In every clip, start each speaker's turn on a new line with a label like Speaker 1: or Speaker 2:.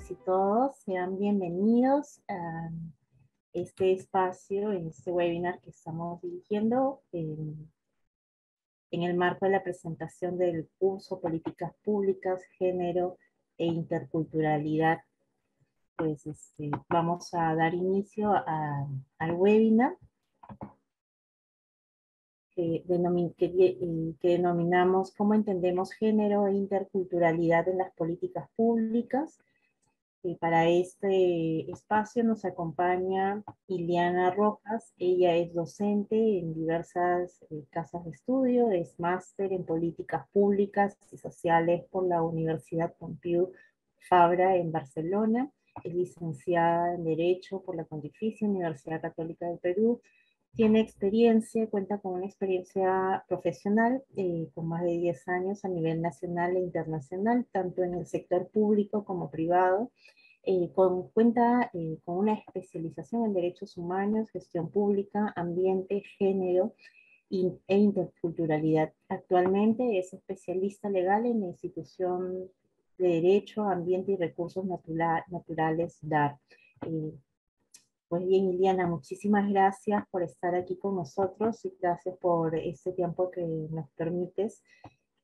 Speaker 1: todas y todos, sean bienvenidos a este espacio, en este webinar que estamos dirigiendo en el marco de la presentación del curso Políticas Públicas, Género e Interculturalidad. Pues vamos a dar inicio al webinar que denominamos ¿Cómo entendemos género e interculturalidad en las políticas públicas? Para este espacio nos acompaña Iliana Rojas. Ella es docente en diversas casas de estudio, es máster en políticas públicas y sociales por la Universidad Pompeu Fabra en Barcelona, es licenciada en Derecho por la Pontificia Universidad Católica del Perú. Tiene experiencia, cuenta con una experiencia profesional con más de 10 años a nivel nacional e internacional, tanto en el sector público como privado. Cuenta con una especialización en derechos humanos, gestión pública, ambiente, género e interculturalidad. Actualmente es especialista legal en la institución de Derecho, Ambiente y Recursos Naturales, DAR. Pues bien, Iliana, muchísimas gracias por estar aquí con nosotros y gracias por este tiempo que nos permites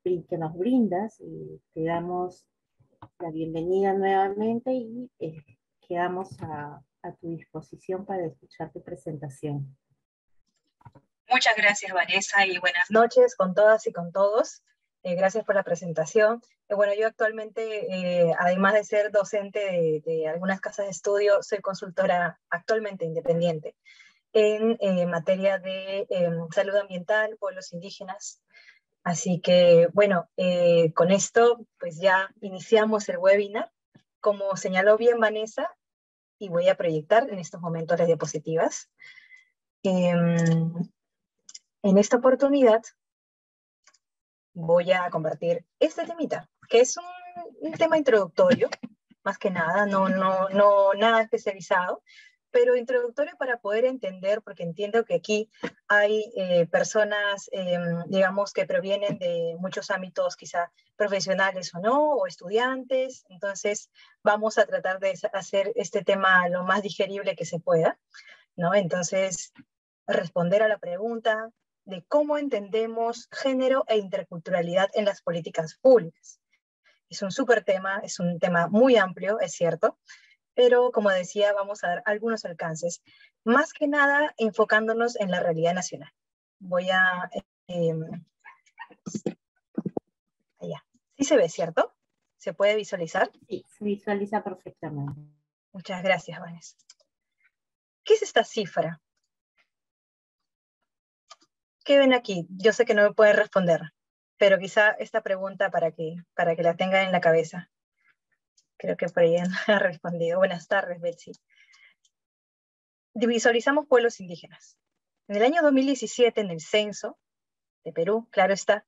Speaker 1: y que nos brindas. Y te damos la bienvenida nuevamente y quedamos a tu disposición para escuchar tu presentación.
Speaker 2: Muchas gracias, Vanessa, y buenas noches con todas y con todos. Gracias por la presentación. Bueno, yo actualmente, además de ser docente de algunas casas de estudio, soy consultora actualmente independiente en materia de salud ambiental, pueblos indígenas. Así que, bueno, con esto, pues ya iniciamos el webinar. Como señaló bien Vanessa, y voy a proyectar en estos momentos las diapositivas. En esta oportunidad voy a compartir este temita, que es un tema introductorio, más que nada, no nada especializado, pero introductorio para poder entender, porque entiendo que aquí hay personas, digamos, que provienen de muchos ámbitos, quizá profesionales o no, o estudiantes. Entonces vamos a tratar de hacer este tema lo más digerible que se pueda, ¿no? Entonces, responder a la pregunta de cómo entendemos género e interculturalidad en las políticas públicas. Es un súper tema, es un tema muy amplio, es cierto, pero como decía, vamos a dar algunos alcances, más que nada enfocándonos en la realidad nacional. Voy a... allá. ¿Sí se ve, cierto? ¿Se puede visualizar?
Speaker 1: Sí, se visualiza perfectamente.
Speaker 2: Muchas gracias, Vanessa. ¿Qué es esta cifra? ¿Qué ven aquí? Yo sé que no me pueden responder, pero quizá esta pregunta para que la tengan en la cabeza. Creo que por ahí no ha respondido. Buenas tardes, Betsy. Visualizamos pueblos indígenas. En el año 2017, en el censo de Perú, claro está,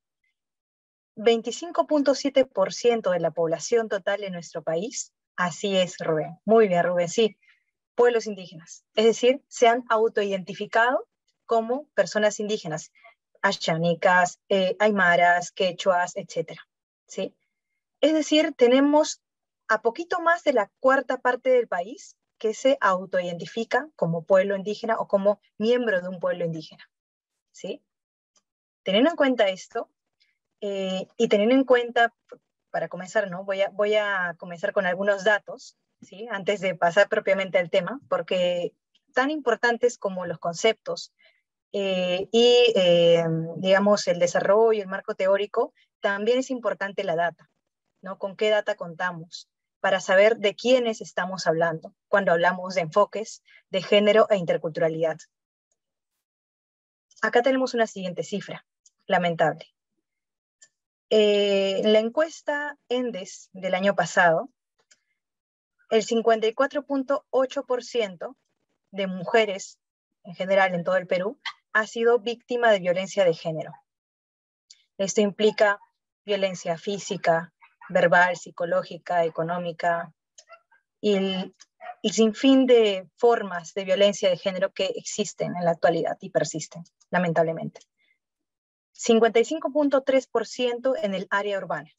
Speaker 2: 25.7% de la población total de nuestro país, así es, Rubén. Muy bien, Rubén, sí, pueblos indígenas. Es decir, se han autoidentificado como personas indígenas, ashánicas, aymaras, quechuas, etc. ¿Sí? Es decir, tenemos a poquito más de la cuarta parte del país que se autoidentifica como pueblo indígena o como miembro de un pueblo indígena. ¿Sí? Teniendo en cuenta esto, y teniendo en cuenta, para comenzar, ¿no? voy a comenzar con algunos datos, ¿sí? Antes de pasar propiamente al tema, porque tan importantes como los conceptos digamos, el desarrollo, el marco teórico, también es importante la data, ¿no? ¿Con qué data contamos? Para saber de quiénes estamos hablando cuando hablamos de enfoques de género e interculturalidad. Acá tenemos una siguiente cifra, lamentable. La encuesta ENDES del año pasado, el 54.8% de mujeres en general en todo el Perú ha sido víctima de violencia de género. Esto implica violencia física, verbal, psicológica, económica y el sinfín de formas de violencia de género que existen en la actualidad y persisten, lamentablemente. 55.3% en el área urbana,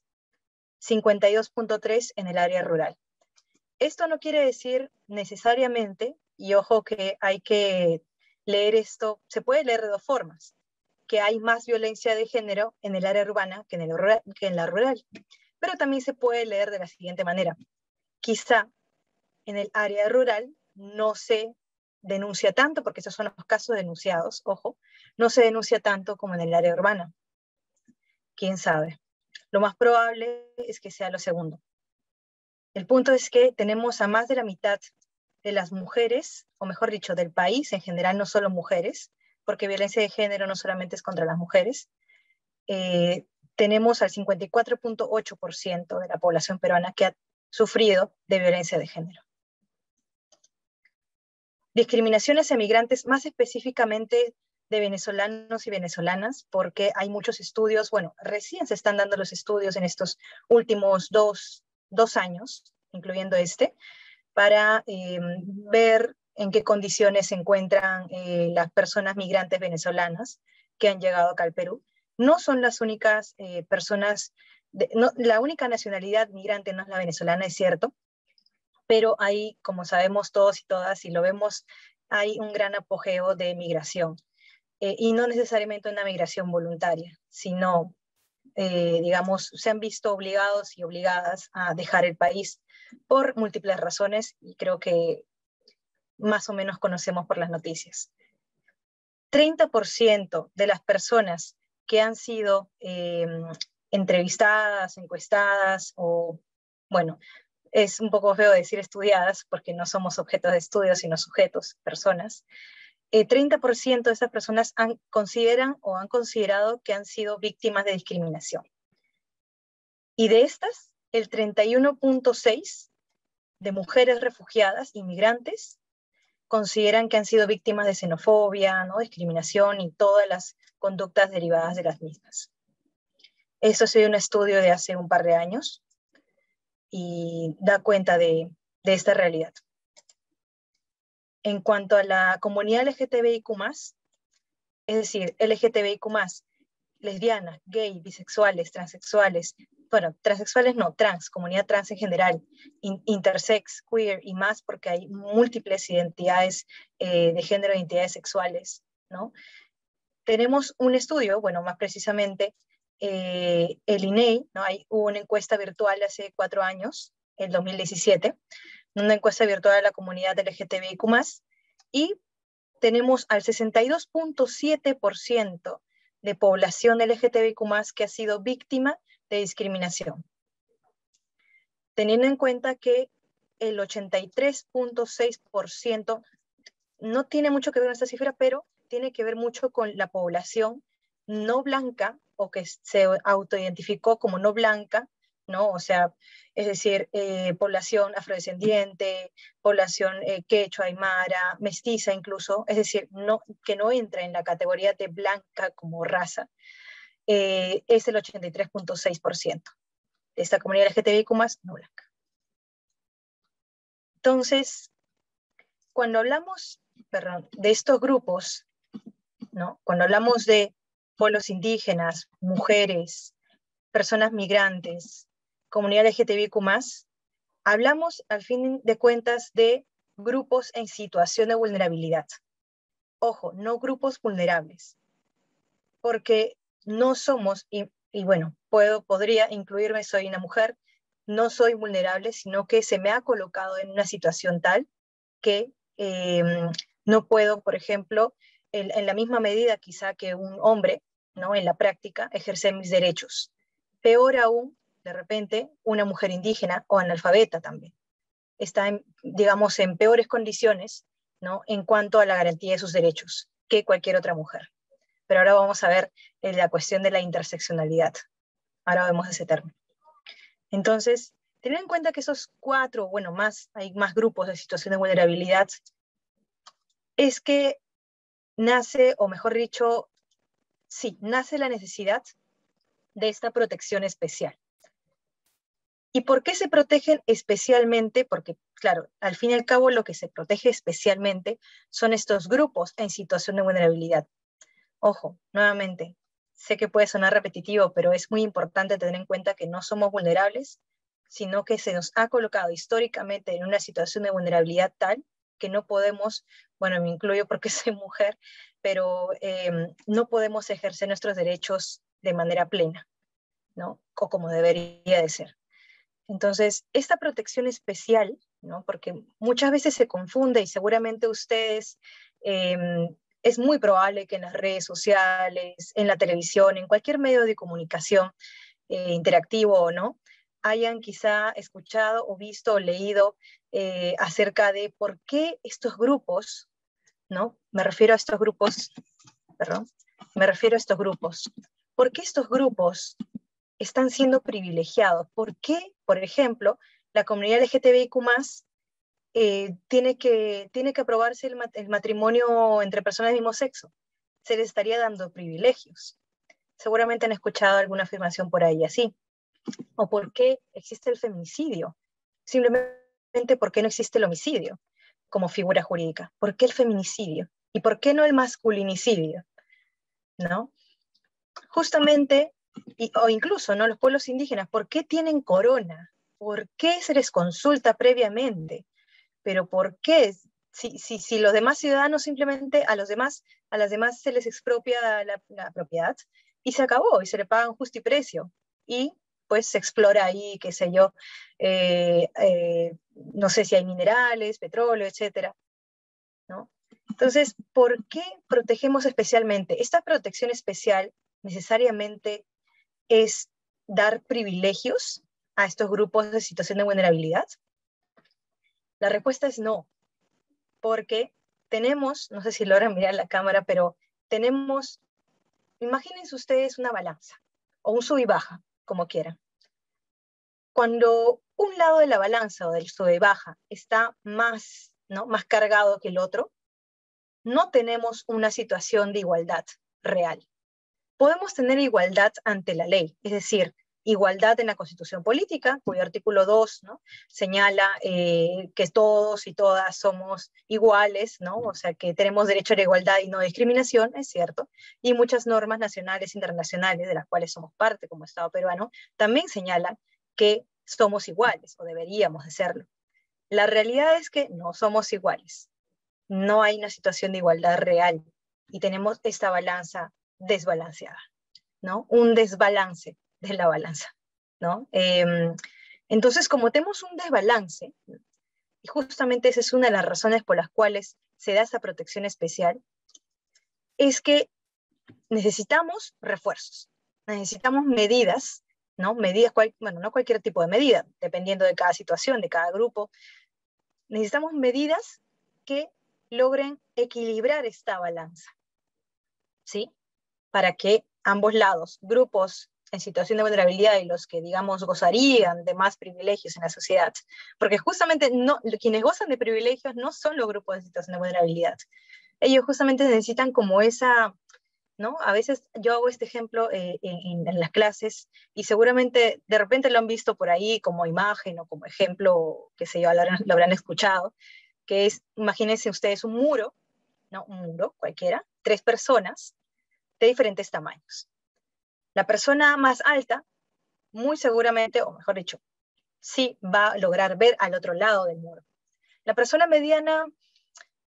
Speaker 2: 52.3% en el área rural. Esto no quiere decir necesariamente, y ojo que hay que leer esto, se puede leer de dos formas, que hay más violencia de género en el área urbana que en la rural. Pero también se puede leer de la siguiente manera. Quizá en el área rural no se denuncia tanto, porque esos son los casos denunciados, ojo, no se denuncia tanto como en el área urbana. ¿Quién sabe? Lo más probable es que sea lo segundo. El punto es que tenemos a más de la mitad de las mujeres, o mejor dicho, del país en general, no solo mujeres, porque violencia de género no solamente es contra las mujeres, tenemos al 54.8% de la población peruana que ha sufrido de violencia de género. Discriminaciones a migrantes, más específicamente de venezolanos y venezolanas, porque hay muchos estudios, bueno, recién se están dando los estudios en estos últimos dos años, incluyendo para ver en qué condiciones se encuentran las personas migrantes venezolanas que han llegado acá al Perú. No son las únicas personas, la única nacionalidad migrante no es la venezolana, es cierto, pero hay, como sabemos todos y todas, y lo vemos, hay un gran apogeo de migración. Y no necesariamente una migración voluntaria, sino, digamos, se han visto obligados y obligadas a dejar el país por múltiples razones, y creo que más o menos conocemos por las noticias. 30% de las personas que han sido entrevistadas, encuestadas, o, bueno, es un poco feo decir estudiadas, porque no somos objetos de estudio, sino sujetos, personas. 30% de esas personas consideran o han considerado que han sido víctimas de discriminación. Y de estas, el 31.6% de mujeres refugiadas, inmigrantes, consideran que han sido víctimas de xenofobia, ¿no? Discriminación y todas las conductas derivadas de las mismas. Esto ha sido un estudio de hace un par de años y da cuenta de esta realidad. En cuanto a la comunidad LGTBIQ+, es decir, LGTBIQ+, lesbianas, gay, bisexuales, transexuales, bueno, transexuales no, trans, comunidad trans en general, intersex, queer y más, porque hay múltiples identidades de género e identidades sexuales, ¿no? Tenemos un estudio, bueno, más precisamente, el INEI, ¿no? Hubo una encuesta virtual hace 4 años, en 2017, una encuesta virtual a la comunidad LGTBIQ+, y tenemos al 62.7% de población LGTBIQ+, que ha sido víctima de discriminación. Teniendo en cuenta que el 83.6% no tiene mucho que ver con esta cifra, pero tiene que ver mucho con la población no blanca, o que se autoidentificó como no blanca, ¿no? O sea, es decir, población afrodescendiente, población quechua, aymara, mestiza incluso, es decir, que no entra en la categoría de blanca como raza, es el 83.6% de esta comunidad LGTBIQ+ no blanca. Entonces, cuando hablamos, de estos grupos, ¿no? Cuando hablamos de pueblos indígenas, mujeres, personas migrantes, comunidad LGTBIQ+, hablamos al fin de cuentas de grupos en situación de vulnerabilidad. Ojo, no grupos vulnerables, porque no somos, y bueno, podría incluirme, soy una mujer, no soy vulnerable, sino que se me ha colocado en una situación tal que no puedo, por ejemplo, en la misma medida quizá que un hombre, ¿no? En la práctica, ejercer mis derechos. Peor aún, de repente, una mujer indígena o analfabeta también está, digamos, en peores condiciones, ¿no? En cuanto a la garantía de sus derechos que cualquier otra mujer. Pero ahora vamos a ver la cuestión de la interseccionalidad. Ahora vemos ese término. Entonces, teniendo en cuenta que esos 4, bueno, hay más grupos de situación de vulnerabilidad, es que nace, o mejor dicho, sí, nace la necesidad de esta protección especial. ¿Y por qué se protegen especialmente? Porque, claro, al fin y al cabo lo que se protege especialmente son estos grupos en situación de vulnerabilidad. Ojo, nuevamente, sé que puede sonar repetitivo, pero es muy importante tener en cuenta que no somos vulnerables, sino que se nos ha colocado históricamente en una situación de vulnerabilidad tal que no podemos, bueno, me incluyo porque soy mujer, pero no podemos ejercer nuestros derechos de manera plena, ¿no? O como debería de ser. Entonces, esta protección especial, ¿no? Porque muchas veces se confunde y seguramente ustedes, es muy probable que en las redes sociales, en la televisión, en cualquier medio de comunicación, interactivo o no, hayan quizá escuchado o visto o leído acerca de por qué estos grupos, ¿no? Me refiero a estos grupos, perdón, me refiero a estos grupos. ¿Por qué estos grupos están siendo privilegiados? ¿Por qué, por ejemplo, la comunidad LGTBIQ+, tiene que aprobarse el matrimonio entre personas del mismo sexo? Se les estaría dando privilegios. Seguramente han escuchado alguna afirmación por ahí así. ¿O por qué existe el feminicidio? Simplemente ¿por qué no existe el homicidio como figura jurídica? ¿Por qué el feminicidio? ¿Y por qué no el masculinicidio? ¿No? Justamente, o incluso, ¿no?, los pueblos indígenas, ¿por qué tienen corona? ¿Por qué se les consulta previamente? ¿Pero por qué? Si los demás ciudadanos simplemente a las demás se les expropia la propiedad y se acabó, y se le pagan justo y precio, y pues se explora ahí, qué sé yo, no sé si hay minerales, petróleo, etcétera, ¿no? Entonces, ¿por qué protegemos especialmente? Esta protección especial necesariamente es dar privilegios a estos grupos de situación de vulnerabilidad. La respuesta es no, porque tenemos, no sé si logran mirar la cámara, pero tenemos, imagínense ustedes una balanza, o un sub y baja, como quieran. Cuando un lado de la balanza o del sub y baja está más, ¿no?, más cargado que el otro, no tenemos una situación de igualdad real. Podemos tener igualdad ante la ley, es decir, igualdad en la Constitución Política, cuyo artículo 2, ¿no?, señala que todos y todas somos iguales, ¿no?, o sea, que tenemos derecho a la igualdad y no discriminación, es cierto, y muchas normas nacionales e internacionales, de las cuales somos parte como Estado peruano, también señalan que somos iguales, o deberíamos de serlo. La realidad es que no somos iguales, no hay una situación de igualdad real, y tenemos esta balanza desbalanceada, ¿no? Un desbalance de la balanza, ¿no? Entonces, como tenemos un desbalance, y justamente esa es una de las razones por las cuales se da esa protección especial, es que necesitamos refuerzos, necesitamos medidas, ¿no? Medidas, bueno, no cualquier tipo de medida, dependiendo de cada situación, de cada grupo. Necesitamos medidas que logren equilibrar esta balanza, ¿sí? Para que ambos lados, grupos en situación de vulnerabilidad y los que, digamos, gozarían de más privilegios en la sociedad, porque justamente no, quienes gozan de privilegios no son los grupos en situación de vulnerabilidad. Ellos justamente necesitan como esa, ¿no? A veces yo hago este ejemplo en las clases, y seguramente de repente lo han visto por ahí como imagen o como ejemplo, qué sé yo, lo habrán escuchado, que es, imagínense ustedes un muro, ¿no?, un muro cualquiera, 3 personas de diferentes tamaños. La persona más alta, muy seguramente, o mejor dicho, sí va a lograr ver al otro lado del muro. La persona mediana,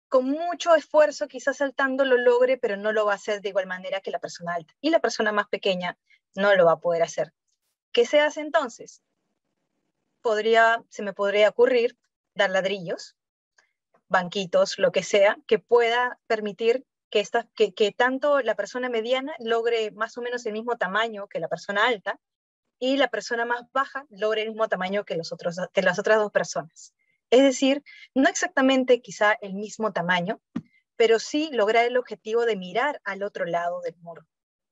Speaker 2: con mucho esfuerzo, quizás saltando lo logre, pero no lo va a hacer de igual manera que la persona alta. Y la persona más pequeña no lo va a poder hacer. ¿Qué se hace entonces? Se me podría ocurrir dar ladrillos, banquitos, lo que sea, que pueda permitir que tanto la persona mediana logre más o menos el mismo tamaño que la persona alta, y la persona más baja logre el mismo tamaño que las otras 2 personas. Es decir, no exactamente quizá el mismo tamaño, pero sí lograr el objetivo de mirar al otro lado del muro,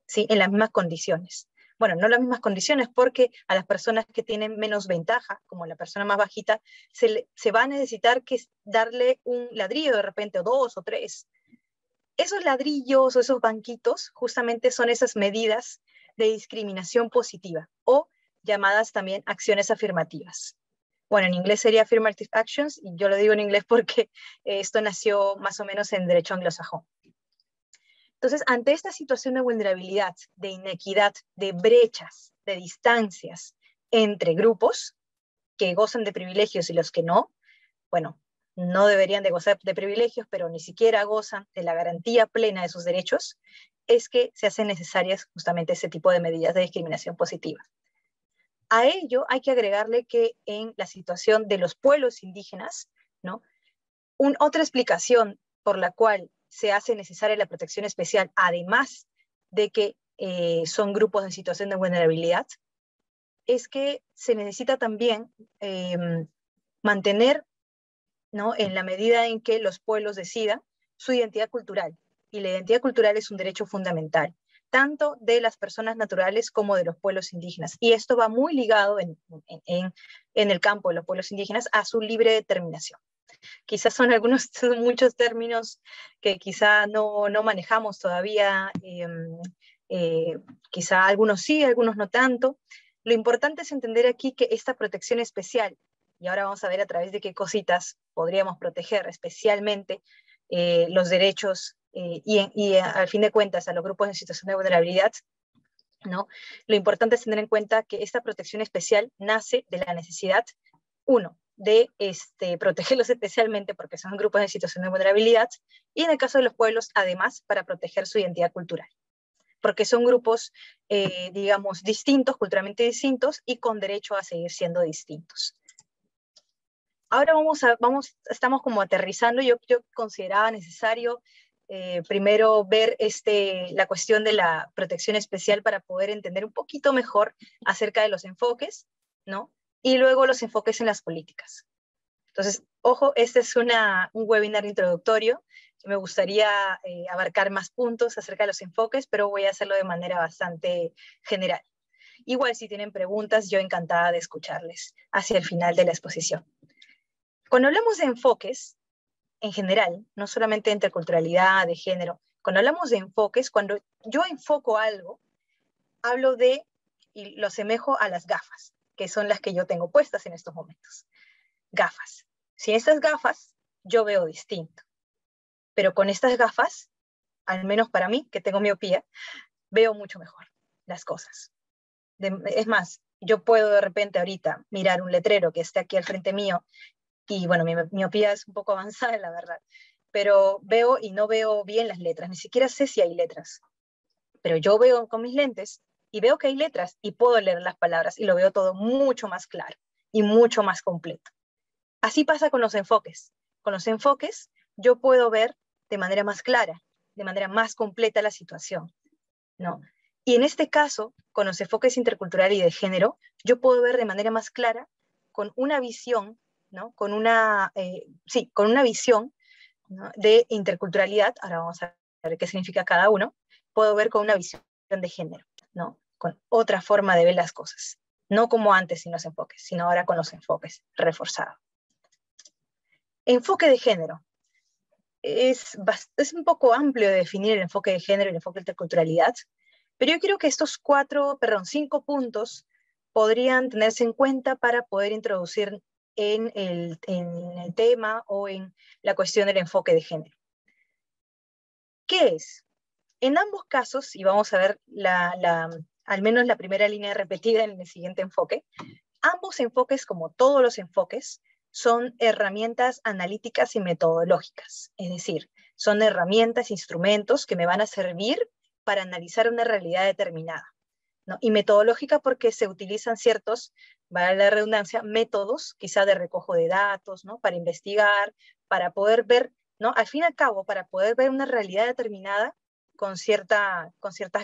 Speaker 2: ¿sí?, en las mismas condiciones. Bueno, no las mismas condiciones, porque a las personas que tienen menos ventaja, como la persona más bajita, se va a necesitar que darle un ladrillo de repente, o 2 o 3. Esos ladrillos o esos banquitos justamente son esas medidas de discriminación positiva, o llamadas también acciones afirmativas. Bueno, en inglés sería affirmative actions, y yo lo digo en inglés porque esto nació más o menos en derecho anglosajón. Entonces, ante esta situación de vulnerabilidad, de inequidad, de brechas, de distancias entre grupos, que gozan de privilegios y los que no, bueno, no deberían de gozar de privilegios, pero ni siquiera gozan de la garantía plena de sus derechos, es que se hacen necesarias justamente ese tipo de medidas de discriminación positiva. A ello hay que agregarle que en la situación de los pueblos indígenas, ¿no? Otra explicación por la cual se hace necesaria la protección especial, además de que son grupos en situación de vulnerabilidad, es que se necesita también mantener, ¿no?, en la medida en que los pueblos decidan, su identidad cultural. Y la identidad cultural es un derecho fundamental, tanto de las personas naturales como de los pueblos indígenas. Y esto va muy ligado en el campo de los pueblos indígenas a su libre determinación. Quizás son muchos términos que quizá no manejamos todavía, quizá algunos sí, algunos no tanto. Lo importante es entender aquí que esta protección especial, y ahora vamos a ver a través de qué cositas podríamos proteger especialmente los derechos y al fin de cuentas a los grupos en situación de vulnerabilidad, ¿no? Lo importante es tener en cuenta que esta protección especial nace de la necesidad, uno, de protegerlos especialmente porque son grupos en situación de vulnerabilidad, y en el caso de los pueblos, además, para proteger su identidad cultural, porque son grupos, digamos, distintos, culturalmente distintos, y con derecho a seguir siendo distintos. Ahora estamos como aterrizando. Yo consideraba necesario primero ver la cuestión de la protección especial para poder entender un poquito mejor acerca de los enfoques, ¿no? Y luego los enfoques en las políticas. Entonces, ojo, este es un webinar introductorio. Me gustaría abarcar más puntos acerca de los enfoques, pero voy a hacerlo de manera bastante general. Igual, si tienen preguntas, yo encantada de escucharles hacia el final de la exposición. Cuando hablamos de enfoques, en general, no solamente de interculturalidad, de género, cuando hablamos de enfoques, cuando yo enfoco algo, hablo de, y lo asemejo a las gafas, que son las que yo tengo puestas en estos momentos. Gafas. Sin estas gafas, yo veo distinto. Pero con estas gafas, al menos para mí, que tengo miopía, veo mucho mejor las cosas. Es más, yo puedo de repente ahorita mirar un letrero que esté aquí al frente mío, y bueno, mi miopía es un poco avanzada, la verdad, pero veo y no veo bien las letras, ni siquiera sé si hay letras, pero yo veo con mis lentes y veo que hay letras y puedo leer las palabras y lo veo todo mucho más claro y mucho más completo. Así pasa con los enfoques. Con los enfoques yo puedo ver de manera más clara, de manera más completa la situación, ¿no? Y en este caso, con los enfoques intercultural y de género, yo puedo ver de manera más clara, con una visión, ¿no? Con una visión, ¿no?, de interculturalidad. Ahora vamos a ver qué significa cada uno. Puedo ver con una visión de género, ¿no? Con otra forma de ver las cosas. No como antes sin los enfoques, sino ahora con los enfoques reforzados. Enfoque de género. Es un poco amplio de definir el enfoque de género y el enfoque de interculturalidad, pero yo creo que estos 5 puntos podrían tenerse en cuenta para poder introducir en el tema o en la cuestión del enfoque de género. ¿Qué es? En ambos casos, y vamos a ver al menos la primera línea repetida en el siguiente enfoque, ambos enfoques, como todos los enfoques, son herramientas analíticas y metodológicas, es decir, son herramientas, instrumentos que me van a servir para analizar una realidad determinada, ¿no? Y metodológica porque se utilizan ciertos, vale la redundancia, métodos, quizá de recojo de datos, ¿no?, para investigar, para poder ver, ¿no?, al fin y al cabo, para poder ver una realidad determinada con ciertas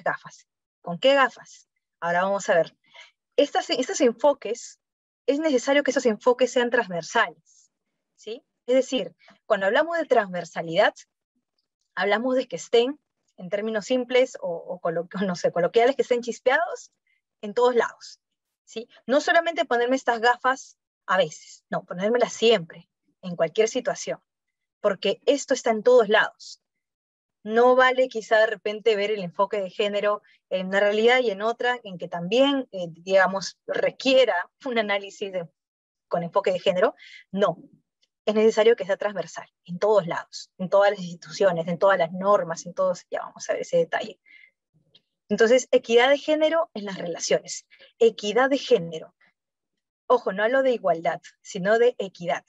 Speaker 2: gafas. ¿Con qué gafas? Ahora vamos a ver. Estos enfoques, es necesario que esos enfoques sean transversales, ¿sí? Es decir, cuando hablamos de transversalidad, hablamos de que estén, en términos simples no sé, coloquiales, que estén chispeados en todos lados, ¿sí? No solamente ponerme estas gafas a veces, no, ponérmelas siempre, en cualquier situación, porque esto está en todos lados. No vale quizá de repente ver el enfoque de género en una realidad y en otra en que también, digamos, requiera un análisis con enfoque de género. No, es necesario que sea transversal, en todos lados, en todas las instituciones, en todas las normas, en todos, ya vamos a ver ese detalle. Entonces, equidad de género en las relaciones. Equidad de género. Ojo, no hablo de igualdad, sino de equidad.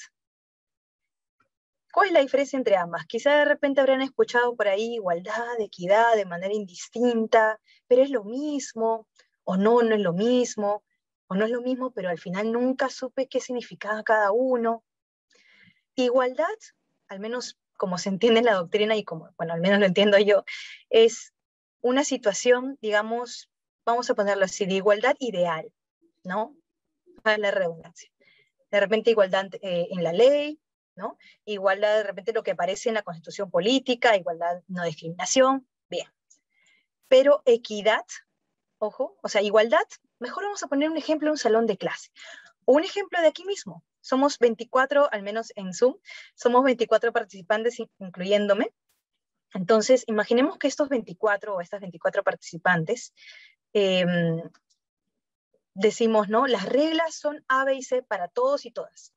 Speaker 2: ¿Cuál es la diferencia entre ambas? Quizá de repente habrán escuchado por ahí igualdad, equidad, de manera indistinta, pero es lo mismo, o no, no es lo mismo, o no es lo mismo, pero al final nunca supe qué significaba cada uno. Igualdad, al menos como se entiende en la doctrina y como, bueno, al menos lo entiendo yo, es una situación, digamos, vamos a ponerlo así, de igualdad ideal, ¿no? Para la redundancia. De repente igualdad en la ley, ¿no? Igualdad de repente lo que aparece en la constitución política, igualdad, no discriminación, bien. Pero equidad, ojo, o sea, igualdad, mejor vamos a poner un ejemplo en un salón de clase. O un ejemplo de aquí mismo. Somos 24, al menos en Zoom, somos 24 participantes, incluyéndome. Entonces, imaginemos que estos 24 o estas 24 participantes decimos, ¿no? Las reglas son A, B y C para todos y todas.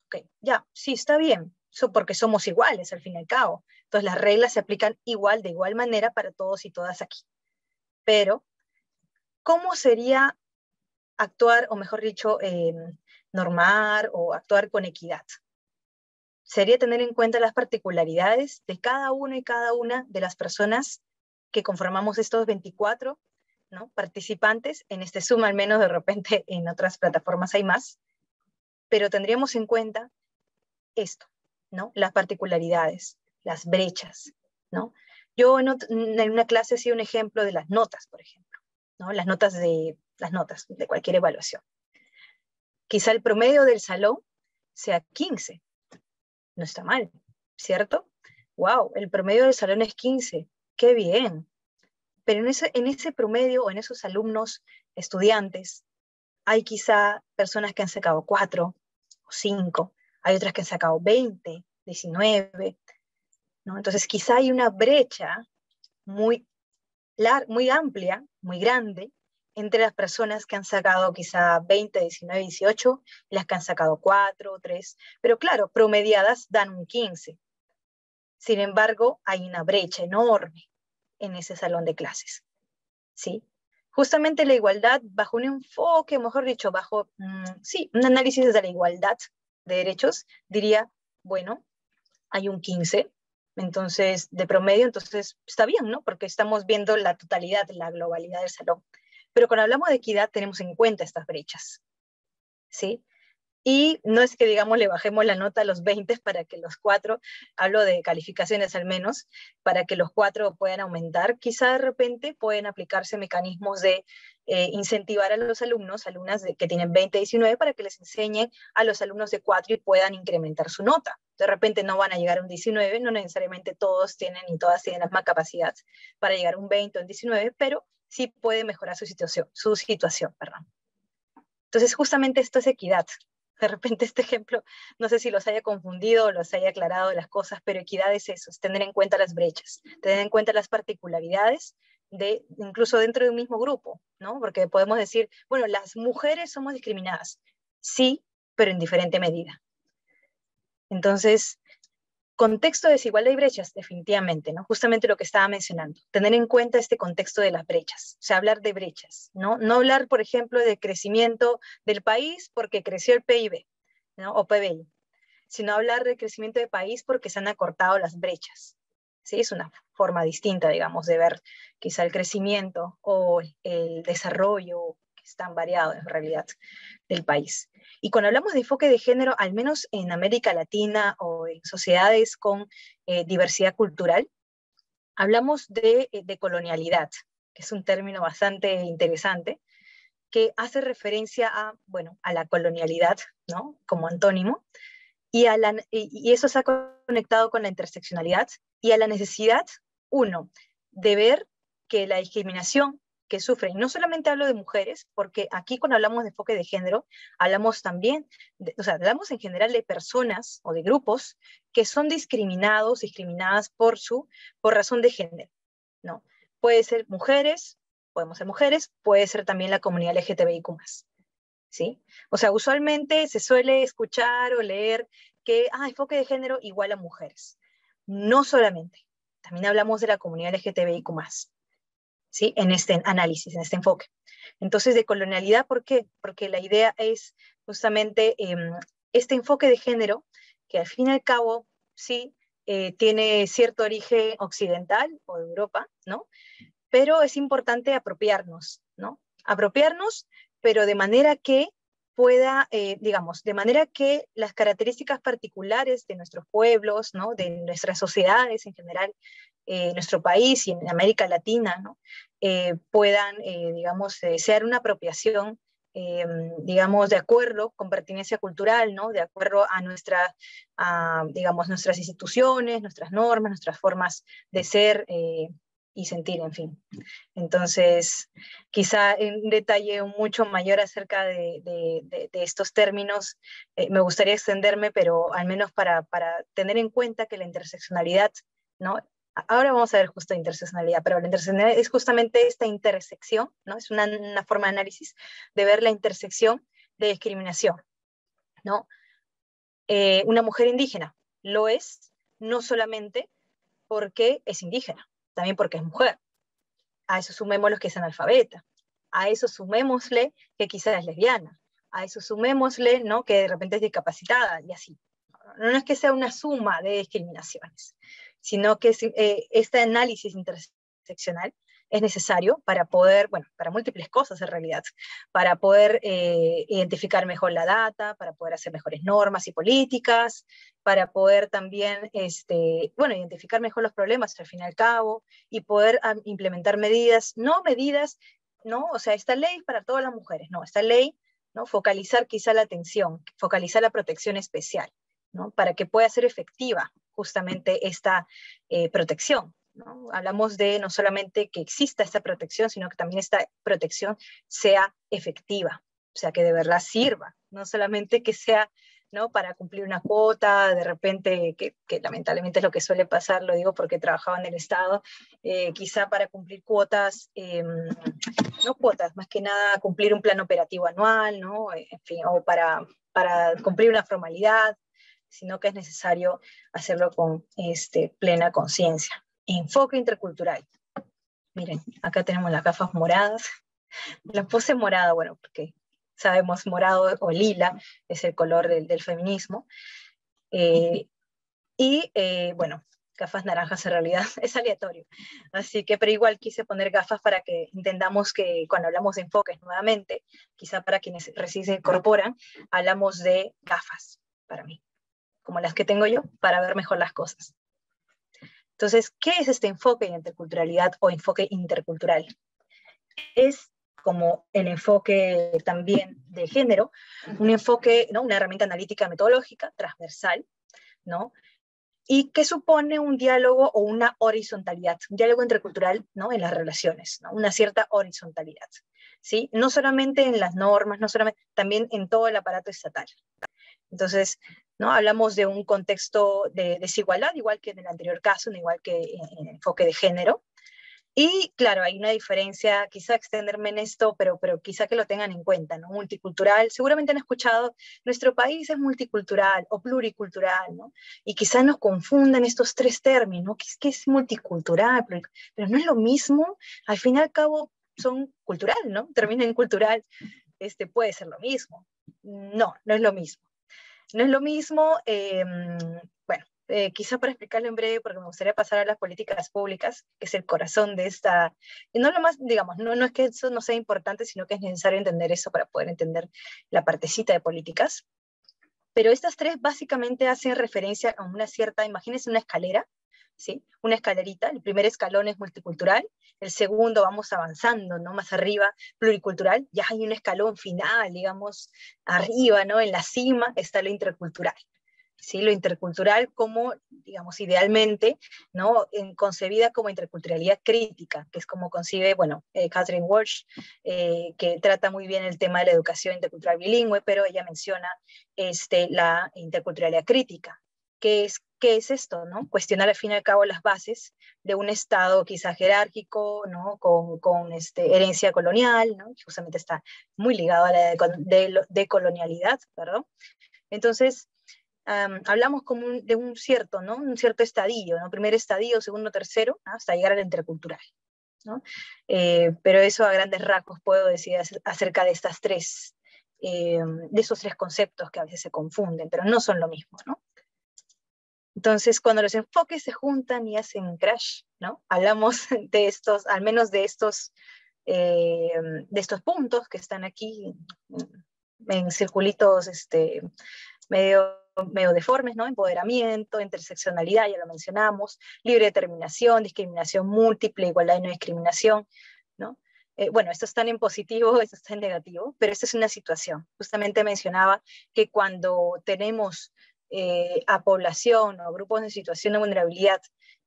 Speaker 2: Ok, ya, sí, está bien, porque somos iguales al fin y al cabo. Entonces las reglas se aplican igual, de igual manera para todos y todas aquí. Pero, ¿cómo sería actuar, o mejor dicho, normar o actuar con equidad? Sería tener en cuenta las particularidades de cada uno y cada una de las personas que conformamos estos 24, ¿no?, participantes. En este Zoom, al menos, de repente en otras plataformas hay más, pero tendríamos en cuenta esto, ¿no? Las particularidades, las brechas, ¿no? Yo en una clase hacía un ejemplo de las notas, por ejemplo, ¿no? Las notas de cualquier evaluación. Quizá el promedio del salón sea 15, no está mal, ¿cierto? ¡Wow! El promedio del salón es 15, ¡qué bien! Pero en ese promedio o en esos alumnos, estudiantes, hay quizá personas que han sacado 4 o 5, hay otras que han sacado 20, 19, ¿no? Entonces quizá hay una brecha muy, muy amplia, muy grande, entre las personas que han sacado quizá 20, 19, 18, y las que han sacado 4, 3, pero claro, promediadas dan un 15. Sin embargo, hay una brecha enorme en ese salón de clases, ¿sí? Justamente la igualdad, bajo un enfoque, mejor dicho, bajo, sí, un análisis de la igualdad de derechos, diría, bueno, hay un 15, entonces, de promedio, entonces está bien, ¿no? Porque estamos viendo la totalidad, la globalidad del salón. Pero cuando hablamos de equidad, tenemos en cuenta estas brechas, ¿sí? Y no es que, digamos, le bajemos la nota a los 20 para que los 4, hablo de calificaciones al menos, para que los 4 puedan aumentar. Quizá de repente pueden aplicarse mecanismos de incentivar a los alumnos, que tienen 20, 19, para que les enseñen a los alumnos de 4 y puedan incrementar su nota. De repente no van a llegar a un 19, no necesariamente todos tienen y todas tienen la misma capacidad para llegar a un 20 o un 19, pero sí puede mejorar su situación, perdón. Entonces, justamente esto es equidad. De repente este ejemplo, no sé si los haya confundido o los haya aclarado las cosas, pero equidad es eso, es tener en cuenta las brechas, tener en cuenta las particularidades, incluso dentro de un mismo grupo, ¿no? Porque podemos decir, bueno, las mujeres somos discriminadas, sí, pero en diferente medida. Entonces, contexto de desigualdad y brechas, definitivamente, ¿no? Justamente lo que estaba mencionando, tener en cuenta este contexto de las brechas, o sea, hablar de brechas, ¿no? No hablar, por ejemplo, de crecimiento del país porque creció el PIB, ¿no? O PBI, sino hablar de crecimiento del país porque se han acortado las brechas, ¿sí? Es una forma distinta, digamos, de ver quizá el crecimiento o el desarrollo, que es tan variado en realidad, del país. Y cuando hablamos de enfoque de género, al menos en América Latina o en sociedades con diversidad cultural, hablamos de colonialidad, que es un término bastante interesante, que hace referencia a, bueno, a la colonialidad, ¿no?, como antónimo, y eso se ha conectado con la interseccionalidad y a la necesidad, uno, de ver que la discriminación que sufren, no solamente hablo de mujeres, porque aquí cuando hablamos de enfoque de género, hablamos también, hablamos en general de personas o de grupos que son discriminadas por razón de género, ¿no? Puede ser mujeres, podemos ser mujeres, puede ser también la comunidad LGTBIQ+, ¿sí? O sea, usualmente se suele escuchar o leer que enfoque de género igual a mujeres. No solamente, también hablamos de la comunidad LGTBIQ+. ¿sí? En este análisis, en este enfoque. Entonces, de colonialidad, ¿por qué? Porque la idea es justamente este enfoque de género, que al fin y al cabo, sí, tiene cierto origen occidental o de Europa, ¿no? Pero es importante apropiarnos, ¿no? Apropiarnos, pero de manera que pueda, digamos, de manera que las características particulares de nuestros pueblos, ¿no? De nuestras sociedades en general, nuestro país y en América Latina, ¿no? Puedan, digamos, ser una apropiación, digamos, de acuerdo con pertinencia cultural, ¿no? De acuerdo a digamos, nuestras instituciones, nuestras normas, nuestras formas de ser y sentir, en fin. Entonces, quizá un detalle mucho mayor acerca de estos términos, me gustaría extenderme, pero al menos para tener en cuenta que la interseccionalidad, ¿no? Ahora vamos a ver justo interseccionalidad, pero la interseccionalidad es justamente esta intersección, ¿no? Es una forma de análisis de ver la intersección de discriminación, ¿no? Una mujer indígena lo es no solamente porque es indígena, también porque es mujer. A eso sumemos los que es analfabeta, a eso sumémosle que quizás es lesbiana, a eso sumémosle, ¿no? Que de repente es discapacitada y así. No es que sea una suma de discriminaciones, sino que este análisis interseccional es necesario para poder, bueno, para múltiples cosas en realidad, para poder identificar mejor la data, para poder hacer mejores normas y políticas, para poder también, bueno, identificar mejor los problemas al fin y al cabo, y poder implementar medidas, ¿no? O sea, esta ley para todas las mujeres, no, esta ley, ¿no? Focalizar quizá la atención, focalizar la protección especial, ¿no? Para que pueda ser efectiva justamente esta protección, ¿no? Hablamos de no solamente que exista esta protección, sino que también esta protección sea efectiva, o sea, que de verdad sirva, no solamente que sea, ¿no? Para cumplir una cuota, de repente, que lamentablemente es lo que suele pasar, lo digo porque trabajaba en el Estado, quizá para cumplir cuotas, no cuotas, más que nada cumplir un plan operativo anual, ¿no? En fin, o para cumplir una formalidad, sino que es necesario hacerlo con plena conciencia. Enfoque intercultural. Miren, acá tenemos las gafas moradas. La puse morada, bueno, porque sabemos morado o lila es el color del feminismo. Bueno, gafas naranjas en realidad es aleatorio. Así que, pero igual quise poner gafas para que entendamos que cuando hablamos de enfoques nuevamente, quizá para quienes recién se incorporan, hablamos de gafas para mí, como las que tengo yo, para ver mejor las cosas. Entonces, ¿qué es este enfoque de interculturalidad o enfoque intercultural? Es como el enfoque también de género, un enfoque, ¿no? Una herramienta analítica metodológica transversal, ¿no? Y que supone un diálogo o una horizontalidad, un diálogo intercultural, ¿no? En las relaciones, ¿no? Una cierta horizontalidad, ¿sí? No solamente en las normas, no solamente, también en todo el aparato estatal. Entonces, ¿no? Hablamos de un contexto de desigualdad, igual que en el anterior caso, igual que en el enfoque de género. Y claro, hay una diferencia, quizá extenderme en esto, pero quizá que lo tengan en cuenta, ¿no? Multicultural, seguramente han escuchado, nuestro país es multicultural o pluricultural, ¿no? Y quizá nos confundan estos tres términos, ¿no? ¿Qué es multicultural? Pero no es lo mismo, al fin y al cabo son cultural, ¿no? Termina en cultural, puede ser lo mismo. No, no es lo mismo. No es lo mismo, bueno, quizá para explicarlo en breve, porque me gustaría pasar a las políticas públicas, que es el corazón de esta, y no lo más, digamos, no es que eso no sea importante, sino que es necesario entender eso para poder entender la partecita de políticas. Pero estas tres básicamente hacen referencia a una cierta, imagínense una escalera, ¿sí? Una escalerita, el primer escalón es multicultural, el segundo vamos avanzando, ¿no? Más arriba, pluricultural, ya hay un escalón final, digamos, arriba, ¿no? En la cima está lo intercultural. ¿Sí? Lo intercultural como, digamos, idealmente, ¿no? Concebida como interculturalidad crítica, que es como concibe, bueno, Catherine Walsh, que trata muy bien el tema de la educación intercultural bilingüe, pero ella menciona la interculturalidad crítica. ¿Qué es esto? ¿No? Cuestionar al fin y al cabo las bases de un Estado quizás jerárquico, ¿no? Con herencia colonial, ¿no? Justamente está muy ligado a la decolonialidad, perdón. Entonces, hablamos como de un cierto, ¿no? Un cierto estadio, ¿no? Primer estadio, segundo, tercero, ¿no? Hasta llegar al intercultural, ¿no? Pero eso a grandes rasgos puedo decir acerca de estas tres, de esos tres conceptos que a veces se confunden, pero no son lo mismo, ¿no? Entonces, cuando los enfoques se juntan y hacen crash, ¿no? Hablamos de estos, al menos de estos puntos que están aquí en circulitos medio deformes, ¿no? Empoderamiento, interseccionalidad, ya lo mencionamos, libre determinación, discriminación múltiple, igualdad y no discriminación, ¿no? Bueno, esto está en positivo, esto está en negativo, pero esta es una situación. Justamente mencionaba que cuando tenemos a población o grupos en situación de vulnerabilidad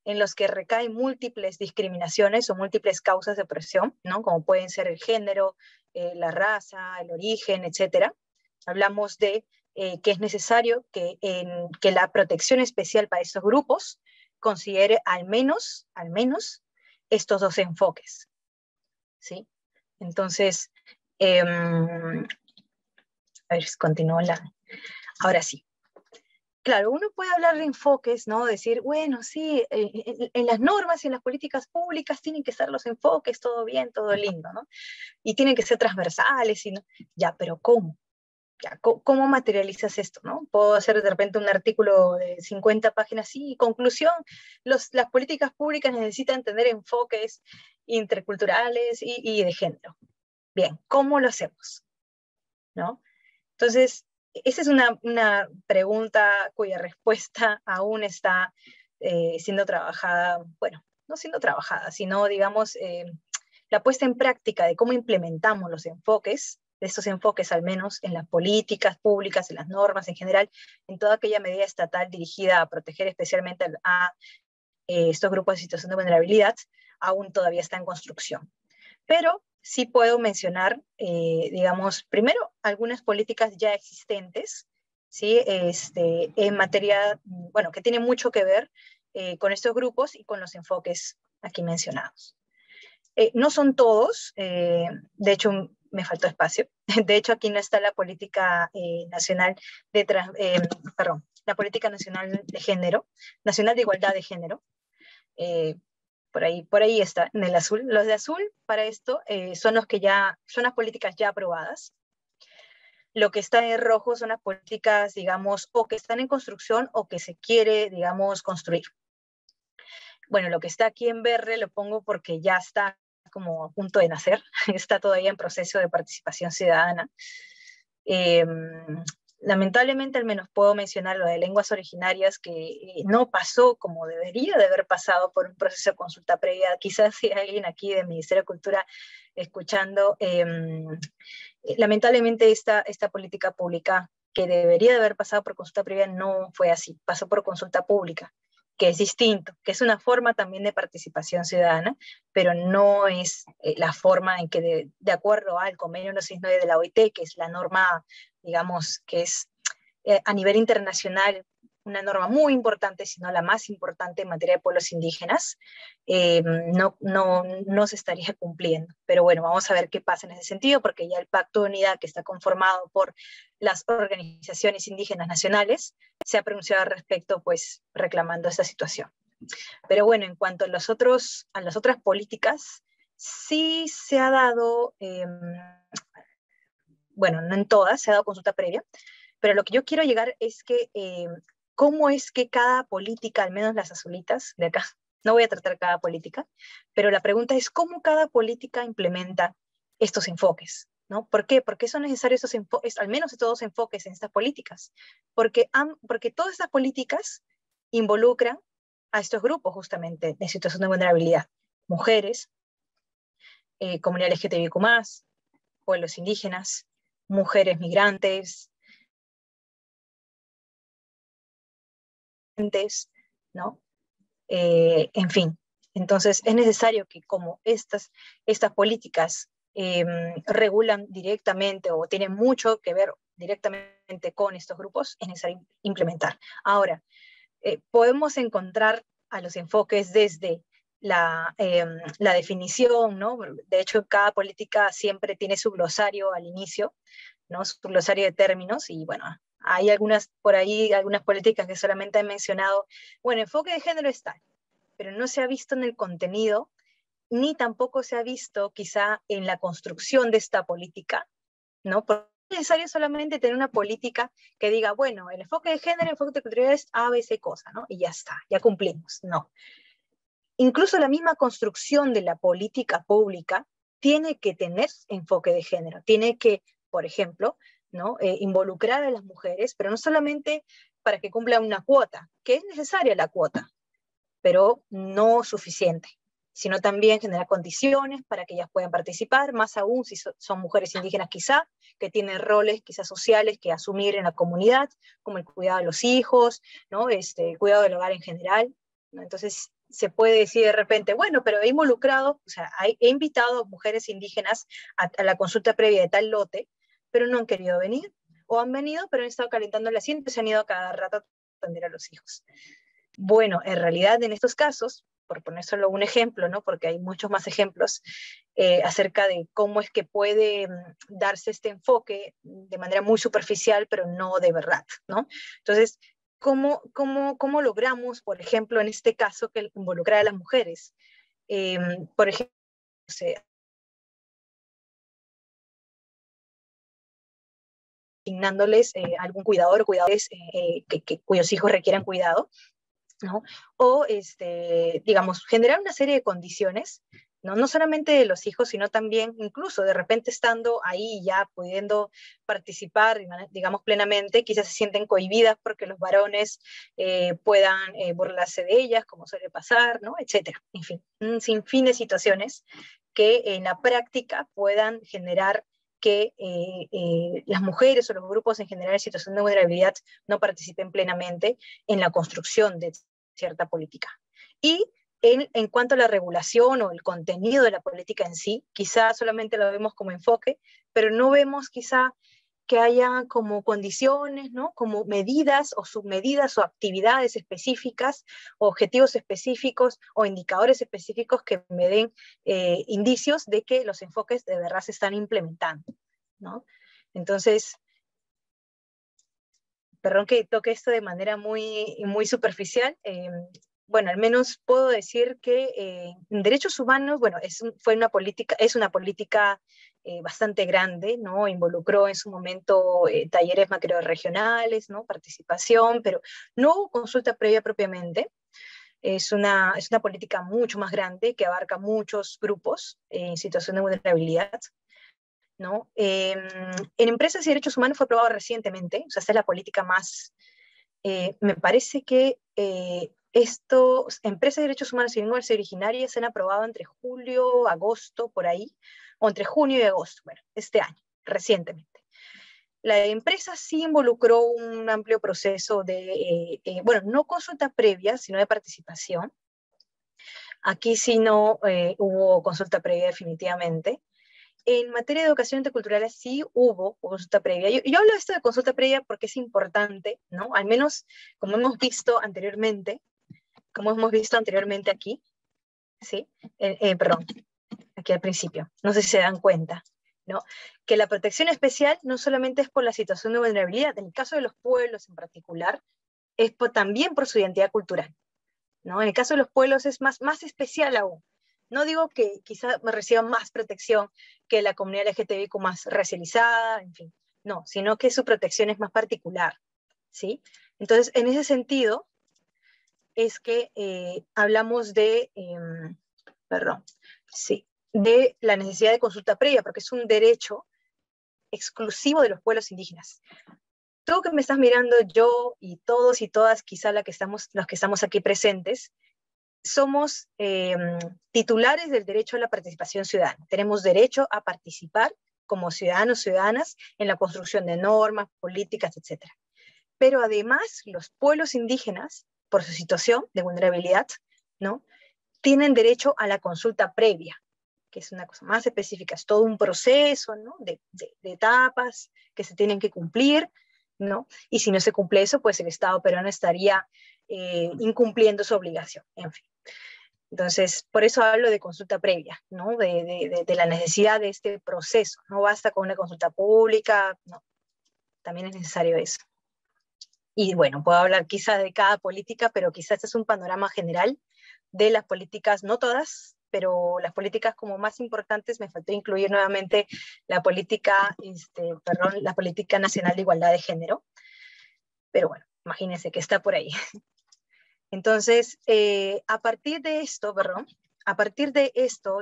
Speaker 2: en los que recaen múltiples discriminaciones o múltiples causas de opresión, ¿no? Como pueden ser el género, la raza, el origen, etcétera. Hablamos de que es necesario que la protección especial para estos grupos considere al menos estos dos enfoques, ¿sí? Entonces, a ver, continúo ahora sí. Claro, uno puede hablar de enfoques, ¿no? Decir, bueno, sí, en las normas y en las políticas públicas tienen que ser los enfoques, todo bien, todo lindo, ¿no? Y tienen que ser transversales, y no, ya, pero ¿cómo? Ya, ¿cómo materializas esto, no? Puedo hacer de repente un artículo de 50 páginas, sí, conclusión, las políticas públicas necesitan tener enfoques interculturales y de género. Bien, ¿cómo lo hacemos? ¿No? Entonces, esa es una pregunta cuya respuesta aún está siendo trabajada, bueno, no siendo trabajada, sino, digamos, la puesta en práctica de cómo implementamos los enfoques, de estos enfoques al menos en las políticas públicas, en las normas en general, en toda aquella medida estatal dirigida a proteger especialmente a estos grupos de situación de vulnerabilidad, aún todavía está en construcción. Pero sí puedo mencionar, digamos, primero algunas políticas ya existentes, ¿sí? En materia, bueno, que tienen mucho que ver con estos grupos y con los enfoques aquí mencionados. No son todos, de hecho me faltó espacio, de hecho aquí no está la política nacional perdón, la política nacional de género, nacional de igualdad de género, por ahí está, en el azul. Los de azul para esto son las políticas ya aprobadas. Lo que está en rojo son las políticas, digamos, o que están en construcción o que se quiere, digamos, construir. Bueno, lo que está aquí en verde lo pongo porque ya está como a punto de nacer, está todavía en proceso de participación ciudadana. Lamentablemente, al menos puedo mencionar lo de lenguas originarias, que no pasó como debería de haber pasado por un proceso de consulta previa. Quizás si hay alguien aquí del Ministerio de Cultura escuchando, lamentablemente esta política pública que debería de haber pasado por consulta previa no fue así, pasó por consulta pública, que es distinto, que es una forma también de participación ciudadana, pero no es la forma en que de acuerdo al convenio 169 de la OIT, que es la norma, digamos, que es a nivel internacional una norma muy importante, si no la más importante en materia de pueblos indígenas, no se estaría cumpliendo. Pero bueno, vamos a ver qué pasa en ese sentido, porque ya el Pacto de Unidad, que está conformado por las organizaciones indígenas nacionales, se ha pronunciado al respecto, pues reclamando esta situación. Pero bueno, en cuanto a las otras políticas, sí se ha dado, bueno, no en todas, se ha dado consulta previa, pero lo que yo quiero llegar es que cómo es que cada política, al menos las azulitas de acá, no voy a tratar cada política, pero la pregunta es cómo cada política implementa estos enfoques, ¿no? ¿Por qué? ¿Por qué son necesarios estos enfoques, al menos estos enfoques en estas políticas? Porque todas estas políticas involucran a estos grupos justamente en situación de vulnerabilidad. Mujeres, comunidad LGTBIQ+, pueblos indígenas, mujeres migrantes, ¿no? En fin, entonces es necesario que como estas políticas regulan directamente o tienen mucho que ver directamente con estos grupos, es necesario implementar. Ahora, podemos encontrar a los enfoques desde la definición, ¿no? De hecho, cada política siempre tiene su glosario al inicio, ¿no? Su glosario de términos, y bueno, hay por ahí algunas políticas que solamente han mencionado, bueno, enfoque de género es tal, pero no se ha visto en el contenido ni tampoco se ha visto quizá en la construcción de esta política, ¿no? Porque no es necesario solamente tener una política que diga, bueno, el enfoque de género, el enfoque de cultura es A, B, C cosa, ¿no? Y ya está, ya cumplimos. No. Incluso la misma construcción de la política pública tiene que tener enfoque de género, tiene que, por ejemplo, ¿no? Involucrar a las mujeres, pero no solamente para que cumplan una cuota, que es necesaria la cuota, pero no suficiente, sino también generar condiciones para que ellas puedan participar, más aún si son mujeres indígenas quizá, que tienen roles quizás sociales que asumir en la comunidad, como el cuidado de los hijos, ¿no? El cuidado del hogar en general, ¿no? Entonces se puede decir de repente, bueno, pero he involucrado, o sea, he invitado a mujeres indígenas a la consulta previa de tal lote, pero no han querido venir, o han venido, pero han estado calentando el asiento y se han ido a cada rato a atender a los hijos. Bueno, en realidad en estos casos, por poner solo un ejemplo, ¿no? Porque hay muchos más ejemplos acerca de cómo es que puede darse este enfoque de manera muy superficial, pero no de verdad, ¿no? Entonces, ¿cómo logramos, por ejemplo, en este caso, que involucrar a las mujeres? Por ejemplo, no sé, asignándoles algún cuidador o cuidadores cuyos hijos requieran cuidado, ¿no? O, digamos, generar una serie de condiciones, ¿no? No solamente de los hijos, sino también, incluso de repente estando ahí ya pudiendo participar, digamos, plenamente, quizás se sienten cohibidas porque los varones puedan burlarse de ellas, como suele pasar, ¿no? Etcétera. En fin, un sinfín de situaciones que en la práctica puedan generar que las mujeres o los grupos en general en situación de vulnerabilidad no participen plenamente en la construcción de cierta política. Y en cuanto a la regulación o el contenido de la política en sí, quizá solamente lo vemos como enfoque, pero no vemos quizá que haya como condiciones, ¿no? Como medidas o submedidas o actividades específicas, o objetivos específicos o indicadores específicos que me den indicios de que los enfoques de verdad se están implementando, ¿no? Entonces, perdón que toque esto de manera muy superficial, bueno, al menos puedo decir que derechos humanos, bueno, es una política bastante grande, ¿no? Involucró en su momento talleres macrorregionales, ¿no? Participación, pero no hubo consulta previa propiamente. Es una política mucho más grande que abarca muchos grupos en situación de vulnerabilidad, ¿no? En empresas y derechos humanos fue aprobado recientemente, o sea, esta es la política más, me parece que empresas de derechos humanos y lenguas originarias se han aprobado entre julio, agosto, por ahí, o entre junio y agosto, bueno, este año, recientemente. La empresa sí involucró un amplio proceso de, bueno, no consulta previa, sino de participación. Aquí sí no hubo consulta previa definitivamente. En materia de educación intercultural sí hubo consulta previa. Yo hablo de esto de consulta previa porque es importante, ¿no? Al menos como hemos visto anteriormente aquí, ¿sí? Perdón, aquí al principio, no sé si se dan cuenta, ¿no? Que la protección especial no solamente es por la situación de vulnerabilidad, en el caso de los pueblos en particular, es también por su identidad cultural, ¿no? En el caso de los pueblos es más especial aún. No digo que quizá me reciban más protección que la comunidad LGTBIQ más racializada, en fin, no, sino que su protección es más particular, ¿sí? Entonces, en ese sentido, es que hablamos perdón, sí, de la necesidad de consulta previa, porque es un derecho exclusivo de los pueblos indígenas. Tú que me estás mirando, yo y todos y todas, quizá los que estamos aquí presentes, somos titulares del derecho a la participación ciudadana. Tenemos derecho a participar como ciudadanos, ciudadanas, en la construcción de normas, políticas, etc. Pero además, los pueblos indígenas, por su situación de vulnerabilidad, ¿no? Tienen derecho a la consulta previa, que es una cosa más específica, es todo un proceso, ¿no? de etapas que se tienen que cumplir, ¿no? Y si no se cumple eso, pues el Estado peruano estaría incumpliendo su obligación, en fin. Entonces, por eso hablo de consulta previa, ¿no? De la necesidad de este proceso. No basta con una consulta pública, no, también es necesario eso. Y bueno, puedo hablar quizá de cada política, pero quizás este es un panorama general de las políticas, no todas, pero las políticas como más importantes me faltó incluir nuevamente la política, la política nacional de igualdad de género, pero bueno, imagínense que está por ahí. Entonces, a partir de esto,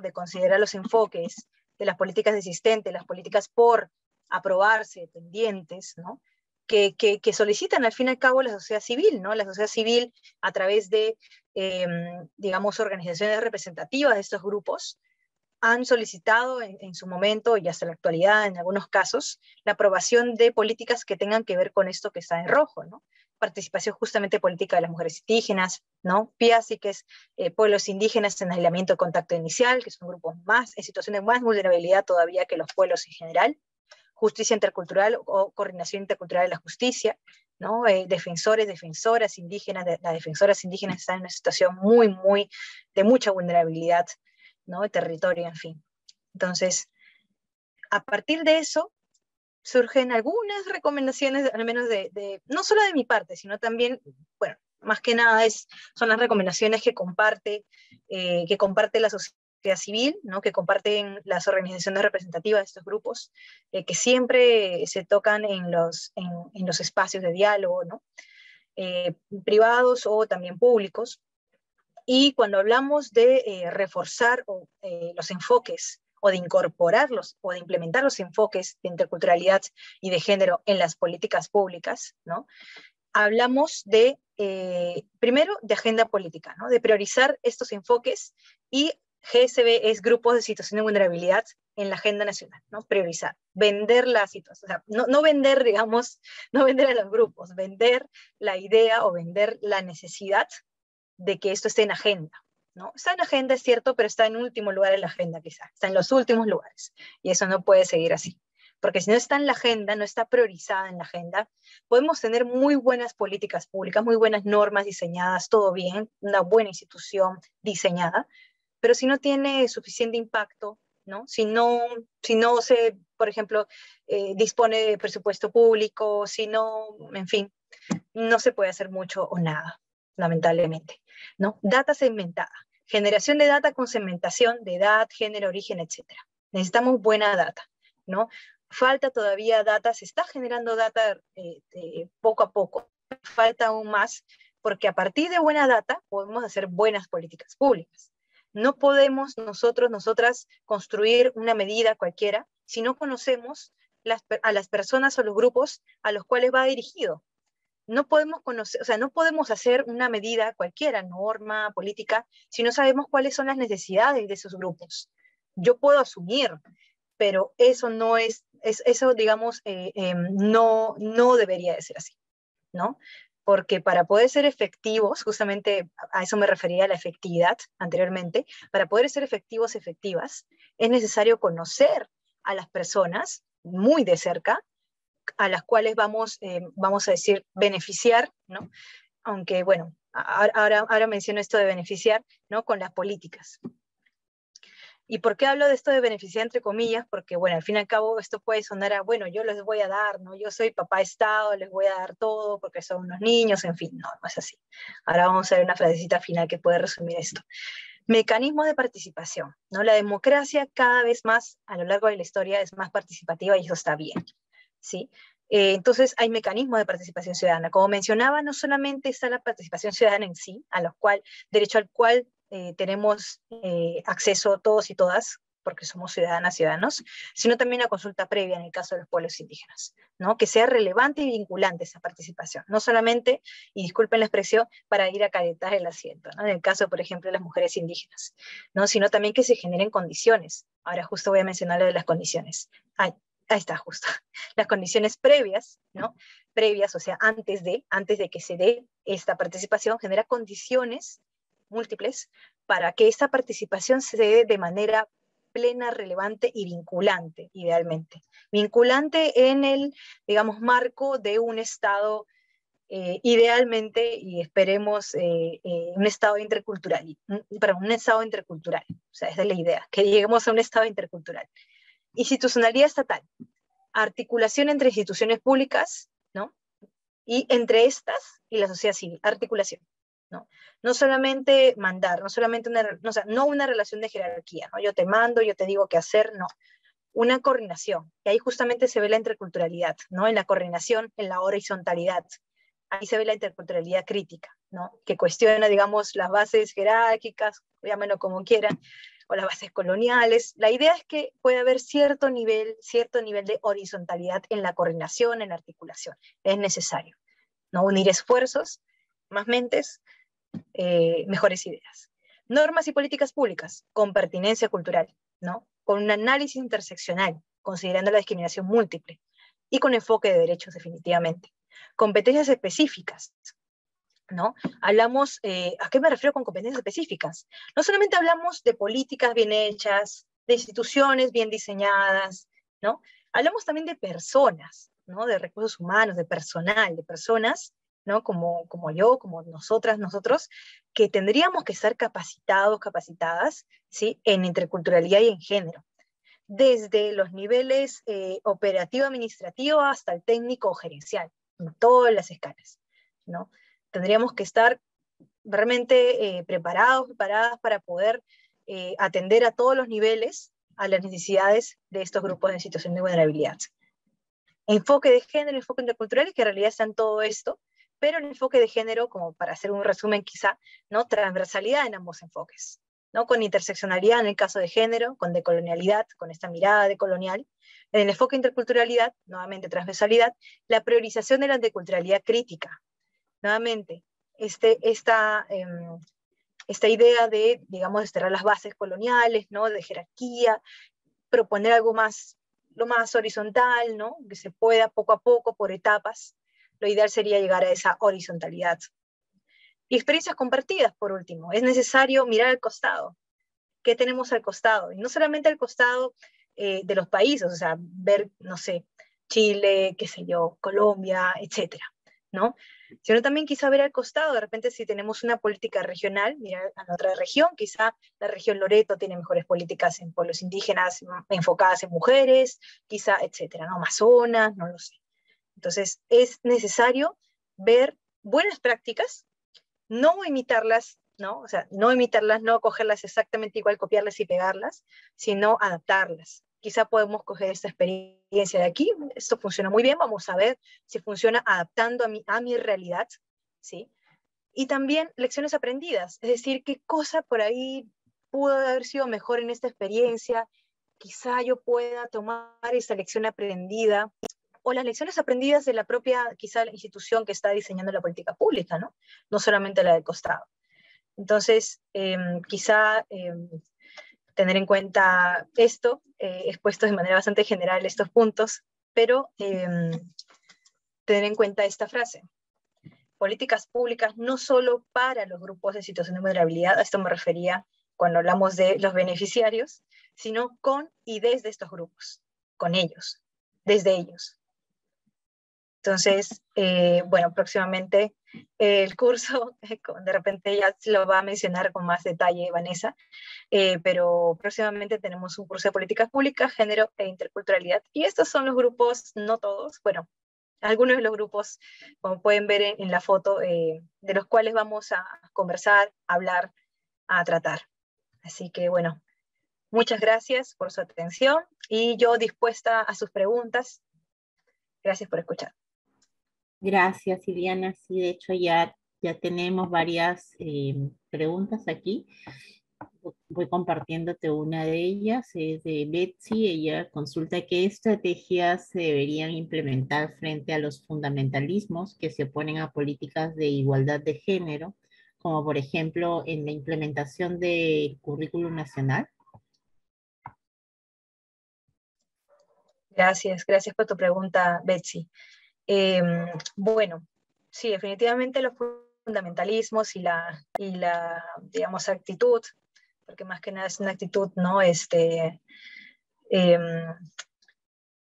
Speaker 2: de considerar los enfoques de las políticas existentes, las políticas por aprobarse, pendientes, ¿no? Que solicitan al fin y al cabo la sociedad civil, ¿no? La sociedad civil a través de, digamos, organizaciones representativas de estos grupos, han solicitado en su momento y hasta la actualidad, en algunos casos, la aprobación de políticas que tengan que ver con esto que está en rojo, ¿no? Participación justamente política de las mujeres indígenas, ¿no? PIASI, que es pueblos indígenas en aislamiento de contacto inicial, que son grupos más, en situaciones de más vulnerabilidad todavía que los pueblos en general. Justicia intercultural o coordinación intercultural de la justicia, ¿no? Defensores, defensoras indígenas, las defensoras indígenas están en una situación muy, de mucha vulnerabilidad, ¿no? De territorio, en fin. Entonces, a partir de eso, surgen algunas recomendaciones, al menos no solo de mi parte, sino también, bueno, más que nada son las recomendaciones que comparte la sociedad civil, ¿no? Que comparten las organizaciones representativas de estos grupos, que siempre se tocan en los espacios de diálogo, ¿no? Privados o también públicos. Y cuando hablamos de reforzar los enfoques o de incorporarlos o de implementar los enfoques de interculturalidad y de género en las políticas públicas, ¿no? Hablamos primero, de agenda política, ¿no? De priorizar estos enfoques, y GSB es grupos de situación de vulnerabilidad en la agenda nacional, ¿no? Priorizar, vender la situación, o sea, no vender, digamos, no vender a los grupos, vender la idea o vender la necesidad de que esto esté en agenda, ¿no? Está en agenda, es cierto, pero está en último lugar en la agenda quizá, está en los últimos lugares, y eso no puede seguir así. Porque si no está en la agenda, no está priorizada en la agenda, podemos tener muy buenas políticas públicas, muy buenas normas diseñadas, todo bien, una buena institución diseñada, pero si no tiene suficiente impacto, ¿no? Si no se, por ejemplo, dispone de presupuesto público, si no, en fin, no se puede hacer mucho o nada, lamentablemente, ¿no? Data segmentada, generación de data con segmentación de edad, género, origen, etc. Necesitamos buena data, ¿no? Falta todavía data, se está generando data poco a poco, falta aún más, porque a partir de buena data podemos hacer buenas políticas públicas. No podemos nosotras construir una medida cualquiera si no conocemos a las personas o los grupos a los cuales va dirigido. No podemos conocer, o sea, no podemos hacer una medida cualquiera, norma, política, si no sabemos cuáles son las necesidades de esos grupos. Yo puedo asumir, pero eso no eso, digamos, no debería de ser así, ¿no? Porque para poder ser efectivos, justamente a eso me refería a la efectividad anteriormente, para poder ser efectivos, efectivas, es necesario conocer a las personas muy de cerca, a las cuales vamos a decir, beneficiar, ¿no? Aunque, bueno, ahora menciono esto de beneficiar, ¿no? Con las políticas. ¿Y por qué hablo de esto de beneficiar entre comillas? Porque, bueno, al fin y al cabo esto puede sonar a, bueno, yo les voy a dar, ¿no? Yo soy papá Estado, les voy a dar todo porque son unos niños, en fin, no es así. Ahora vamos a ver una frasecita final que puede resumir esto. Mecanismos de participación, ¿no? La democracia cada vez más, a lo largo de la historia, es más participativa y eso está bien, ¿sí? Entonces hay mecanismos de participación ciudadana. Como mencionaba, no solamente está la participación ciudadana en sí, derecho al cual tenemos acceso todos y todas, porque somos ciudadanas, ciudadanos, sino también la consulta previa en el caso de los pueblos indígenas, ¿no? Que sea relevante y vinculante esa participación, no solamente, y disculpen la expresión, para ir a caretar el asiento, ¿no? En el caso, por ejemplo, de las mujeres indígenas, ¿no? Sino también que se generen condiciones. Ahora justo voy a mencionar lo de las condiciones. Ahí está, justo. Las condiciones previas, ¿no? Previas, o sea, antes de que se dé esta participación, genera condiciones múltiples para que esta participación se dé de manera plena, relevante y vinculante, idealmente. Vinculante en el, digamos, marco de un Estado, idealmente, y esperemos, un Estado intercultural, un Estado intercultural, o sea, esa es la idea, que lleguemos a un Estado intercultural. Institucionalidad estatal, articulación entre instituciones públicas, ¿no? Y entre estas y la sociedad civil, articulación. ¿no? No solamente mandar, no solamente o sea, no una relación de jerarquía, ¿no? Yo te mando, yo te digo qué hacer, no. Una coordinación. Y ahí justamente se ve la interculturalidad, ¿no? En la coordinación, en la horizontalidad. Ahí se ve la interculturalidad crítica, ¿no? Que cuestiona, digamos, las bases jerárquicas, llámenlo como quieran, o las bases coloniales. La idea es que puede haber cierto nivel de horizontalidad en la coordinación, en la articulación. Es necesario, ¿no? Unir esfuerzos, más mentes, mejores ideas. Normas y políticas públicas con pertinencia cultural, ¿no? Con un análisis interseccional, considerando la discriminación múltiple, y con enfoque de derechos definitivamente. Competencias específicas, ¿no? Hablamos, ¿a qué me refiero con competencias específicas? No solamente hablamos de políticas bien hechas, de instituciones bien diseñadas, ¿no? Hablamos también de personas, ¿no? De recursos humanos, de personal, de personas, ¿no? Como yo, como nosotras, nosotros, que tendríamos que estar capacitados, capacitadas, ¿sí? En interculturalidad y en género, desde los niveles operativo-administrativo hasta el técnico o gerencial, en todas las escalas, ¿no? Tendríamos que estar realmente preparadas para poder atender a todos los niveles a las necesidades de estos grupos en situación de vulnerabilidad. Enfoque de género, enfoque intercultural, que en realidad está en todo esto, pero el enfoque de género, como para hacer un resumen quizá, ¿no? Transversalidad en ambos enfoques, ¿no? Con interseccionalidad en el caso de género, con decolonialidad, con esta mirada decolonial. En el enfoque de interculturalidad, nuevamente transversalidad, la priorización de la interculturalidad crítica. Nuevamente, esta idea de, digamos, desterrar las bases coloniales, ¿no? De jerarquía, proponer algo más, lo más horizontal, ¿no? Que se pueda poco a poco, por etapas. Lo ideal sería llegar a esa horizontalidad. Y experiencias compartidas, por último. Es necesario mirar al costado. ¿Qué tenemos al costado? Y no solamente al costado de los países, o sea, ver, no sé, Chile, qué sé yo, Colombia, etcétera, ¿no? Sino también quizá ver al costado, de repente si tenemos una política regional, mirar a la otra región, quizá la región Loreto tiene mejores políticas en pueblos indígenas enfocadas en mujeres, quizá, etcétera, ¿no? Amazonas, no lo sé. Entonces, es necesario ver buenas prácticas, no imitarlas, ¿no? O sea, no imitarlas, no cogerlas exactamente igual, copiarlas y pegarlas, sino adaptarlas. Quizá podemos coger esta experiencia de aquí, esto funciona muy bien, vamos a ver si funciona adaptando a mi realidad, ¿sí? Y también lecciones aprendidas, es decir, qué cosa por ahí pudo haber sido mejor en esta experiencia, quizá yo pueda tomar esta lección aprendida o las lecciones aprendidas de la propia, quizá, la institución que está diseñando la política pública, ¿no? No solamente la del costado. Entonces, quizá tener en cuenta esto, expuestos de manera bastante general estos puntos, pero tener en cuenta esta frase. Políticas públicas no solo para los grupos en situación de vulnerabilidad, a esto me refería cuando hablamos de los beneficiarios, sino con y desde estos grupos, con ellos, desde ellos. Entonces, bueno, próximamente el curso, de repente ya se lo va a mencionar con más detalle Vanessa, pero próximamente tenemos un curso de políticas públicas, género e interculturalidad. Y estos son los grupos, no todos, bueno, algunos de los grupos, como pueden ver en la foto, de los cuales vamos a conversar, a hablar, a tratar. Así que, bueno, muchas gracias por su atención y yo dispuesta a sus preguntas. Gracias por escuchar.
Speaker 1: Gracias, Iliana. Sí, de hecho ya tenemos varias preguntas aquí. Voy compartiéndote una de ellas, es de Betsy. Ella consulta qué estrategias se deberían implementar frente a los fundamentalismos que se oponen a políticas de igualdad de género, como por ejemplo en la implementación del currículum nacional.
Speaker 2: Gracias por tu pregunta, Betsy. Bueno, sí, definitivamente los fundamentalismos y la, digamos, actitud, porque más que nada es una actitud, ¿no?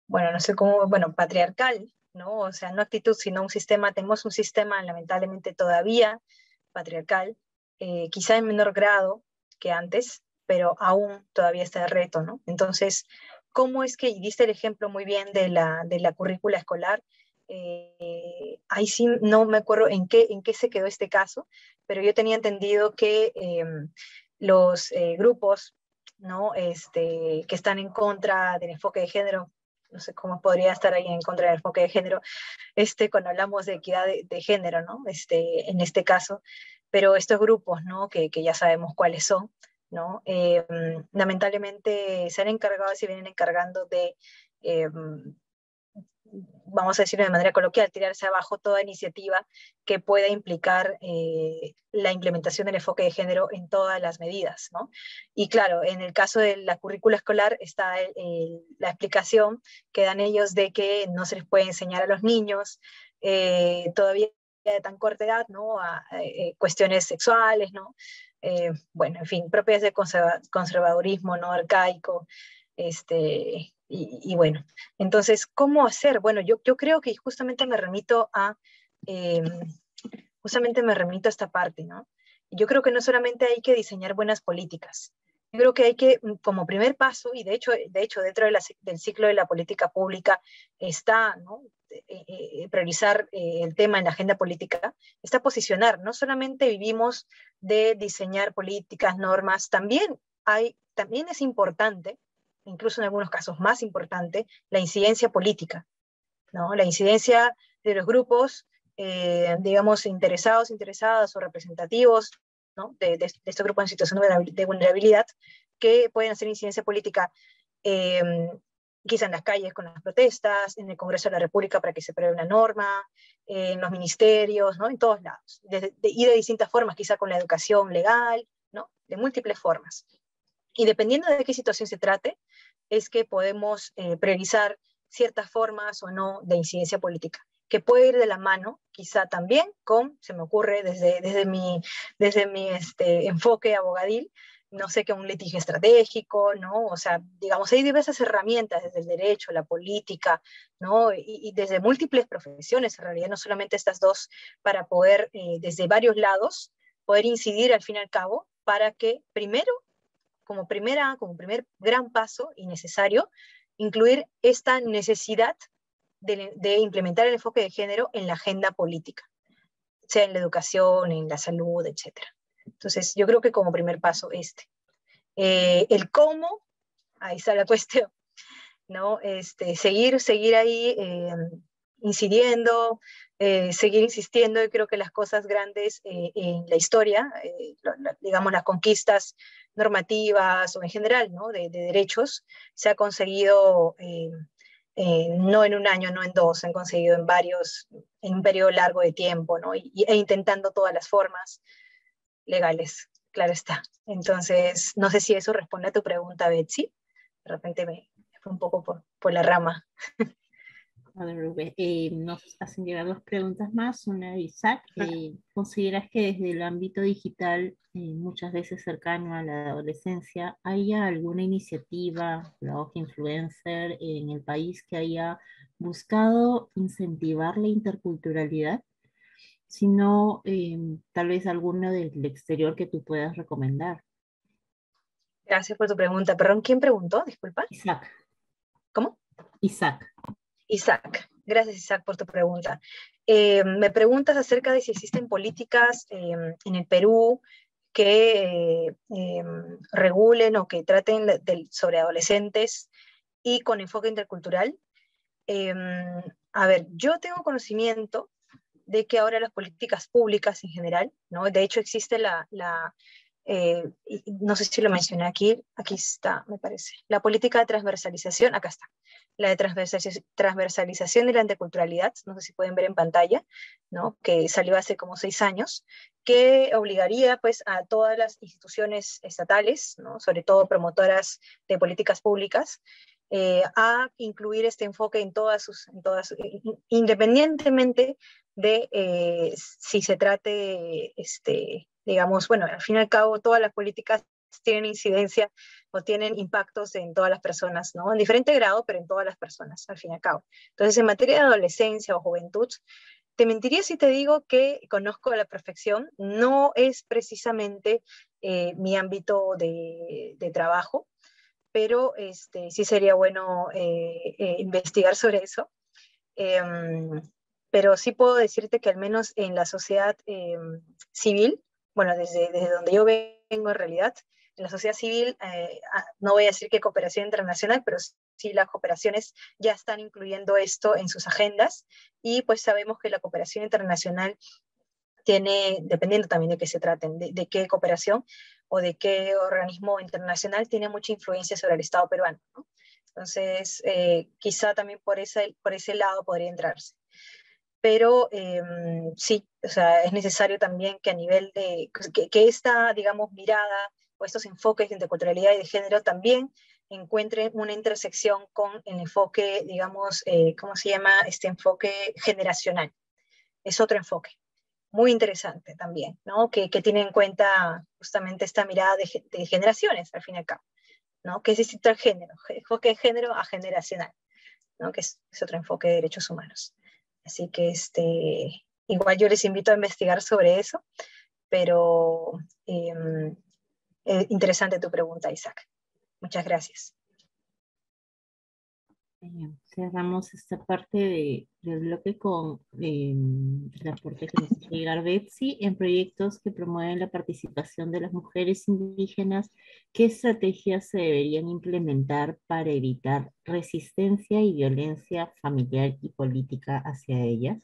Speaker 2: Bueno, no sé cómo, bueno, patriarcal, ¿no? O sea, no actitud, sino un sistema, tenemos un sistema lamentablemente todavía patriarcal, quizá en menor grado que antes, pero aún todavía está de reto, ¿no? Entonces, ¿cómo es que, y diste el ejemplo muy bien de la currícula escolar, ahí sí no me acuerdo en qué se quedó este caso, pero yo tenía entendido que los grupos, ¿no? Que están en contra del enfoque de género, no sé cómo podría estar ahí en contra del enfoque de género, cuando hablamos de equidad de género, ¿no? En este caso, pero estos grupos, ¿no? Que ya sabemos cuáles son, ¿no? Lamentablemente se han encargado, se vienen encargando de, vamos a decirlo de manera coloquial, tirarse abajo toda iniciativa que pueda implicar la implementación del enfoque de género en todas las medidas, ¿no? Y claro, en el caso de la currícula escolar está la explicación que dan ellos de que no se les puede enseñar a los niños todavía de tan corta edad, ¿no? A cuestiones sexuales, ¿no? Bueno, en fin, propias del conservadurismo, ¿no? Arcaico, y bueno, entonces, ¿cómo hacer? Bueno, yo creo que justamente eh, justamente me remito a esta parte, ¿no? Yo creo que no solamente hay que diseñar buenas políticas, yo creo que hay que, como primer paso, y de hecho dentro del ciclo de la política pública está, ¿no? Priorizar el tema en la agenda política, está posicionar, no solamente vivimos de diseñar políticas, normas, también es importante, incluso en algunos casos más importante, la incidencia política, ¿no? La incidencia de los grupos, digamos, interesadas o representativos, ¿no? De estos grupos en situación de vulnerabilidad que pueden hacer incidencia política eh, quizá en las calles con las protestas, en el Congreso de la República para que se apruebe una norma, en los ministerios, ¿no? En todos lados, y de distintas formas, quizá con la educación legal, ¿no? De múltiples formas. Y dependiendo de qué situación se trate, es que podemos priorizar ciertas formas o no de incidencia política, que puede ir de la mano, quizá también con, se me ocurre desde mi enfoque abogadil, no sé, que un litigio estratégico, ¿no? O sea, digamos, hay diversas herramientas desde el derecho, la política, ¿no? Y desde múltiples profesiones, en realidad, no solamente estas dos, para poder, desde varios lados, poder incidir al fin y al cabo, para que primero como primer gran paso y necesario, incluir esta necesidad de implementar el enfoque de género en la agenda política, sea en la educación, en la salud, etc. Entonces, yo creo que como primer paso el cómo, ahí está la cuestión, ¿no? Seguir ahí incidiendo, seguir insistiendo. Y creo que las cosas grandes en la historia, digamos las conquistas normativas o en general, ¿no? de derechos, se ha conseguido no en un año, no en dos, se han conseguido en un periodo largo de tiempo, ¿no? E intentando todas las formas legales, claro está. Entonces, no sé si eso responde a tu pregunta, Betsy. De repente me fue un poco por la rama.
Speaker 1: A ver, Rubén, nos hacen llegar dos preguntas más. Una de Isaac. ¿Consideras que desde el ámbito digital, muchas veces cercano a la adolescencia, haya alguna iniciativa, blog, influencer en el país que haya buscado incentivar la interculturalidad? Si no, tal vez alguno del exterior que tú puedas recomendar.
Speaker 2: Gracias por tu pregunta. Perdón, ¿quién preguntó? Disculpa.
Speaker 1: Isaac.
Speaker 2: ¿Cómo?
Speaker 1: Isaac.
Speaker 2: Isaac. Gracias, Isaac, por tu pregunta. Me preguntas acerca de si existen políticas en el Perú que regulen o que traten sobre adolescentes y con enfoque intercultural. Eh, a ver, yo tengo conocimiento de que ahora las políticas públicas en general, ¿no? De hecho existe no sé si lo mencioné aquí está, me parece, la política de transversalización, acá está, la de transversalización de la interculturalidad, no sé si pueden ver en pantalla, ¿no? Que salió hace como 6 años, que obligaría pues a todas las instituciones estatales, ¿no? Sobre todo promotoras de políticas públicas, a incluir este enfoque independientemente de si se trate, digamos, bueno, al fin y al cabo todas las políticas tienen incidencia o tienen impactos en todas las personas, ¿no? En diferente grado, pero en todas las personas, al fin y al cabo. Entonces, en materia de adolescencia o juventud, te mentiría si te digo que conozco a la perfección, no es precisamente mi ámbito de trabajo, pero sí sería bueno investigar sobre eso. pero sí puedo decirte que al menos en la sociedad civil, bueno, desde donde yo vengo en realidad, en la sociedad civil, no voy a decir que cooperación internacional, pero sí las cooperaciones ya están incluyendo esto en sus agendas, y pues sabemos que la cooperación internacional tiene, dependiendo también de qué se traten, de qué cooperación o de qué organismo internacional, tiene mucha influencia sobre el Estado peruano, ¿no? Entonces, quizá también por ese lado podría entrarse. Pero sí, o sea, es necesario también que a nivel de, que esta, digamos, mirada o estos enfoques de interculturalidad y de género también encuentren una intersección con el enfoque, digamos, ¿cómo se llama? Este enfoque generacional. Es otro enfoque muy interesante también, ¿no? Que tiene en cuenta justamente esta mirada de generaciones, al fin y al cabo, ¿no? Que es distinto al género, enfoque de género a generacional, ¿no? Que es otro enfoque de derechos humanos. Así que igual yo les invito a investigar sobre eso, pero interesante tu pregunta, Isaac. Muchas gracias.
Speaker 1: Bien, cerramos esta parte del bloque con el aporte que nos hace llegar Betsy en proyectos que promueven la participación de las mujeres indígenas. ¿Qué estrategias se deberían implementar para evitar resistencia y violencia familiar y política hacia ellas?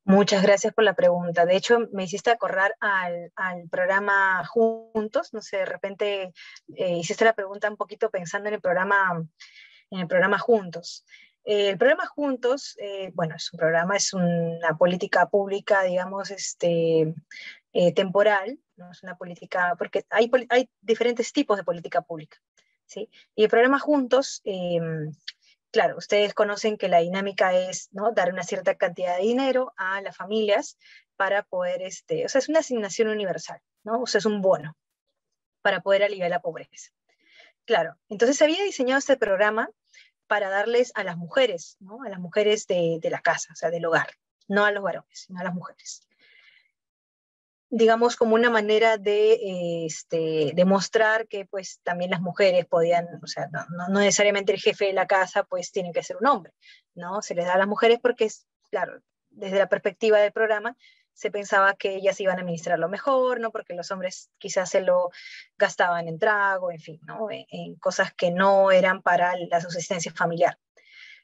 Speaker 2: Muchas gracias por la pregunta. De hecho, me hiciste acordar al programa Juntos. No sé, de repente hiciste la pregunta un poquito pensando en el programa Juntos. El programa Juntos, bueno, es un programa, es una política pública, digamos, temporal, ¿no? Es una política, porque hay diferentes tipos de política pública, ¿sí? Y el programa Juntos, claro, ustedes conocen que la dinámica es, ¿no?, dar una cierta cantidad de dinero a las familias para poder, o sea, es una asignación universal, ¿no? O sea, es un bono para poder aliviar la pobreza. Claro, entonces se había diseñado este programa para darles a las mujeres, ¿no? A las mujeres de la casa, o sea, del hogar, no a los varones, sino a las mujeres. Digamos, como una manera de demostrar que pues también las mujeres podían, o sea, no necesariamente el jefe de la casa pues tiene que ser un hombre, ¿no? Se les da a las mujeres porque es, claro, desde la perspectiva del programa se pensaba que ellas iban a administrar lo mejor, ¿no? Porque los hombres quizás se lo gastaban en trago, en fin, ¿no? En cosas que no eran para la subsistencia familiar.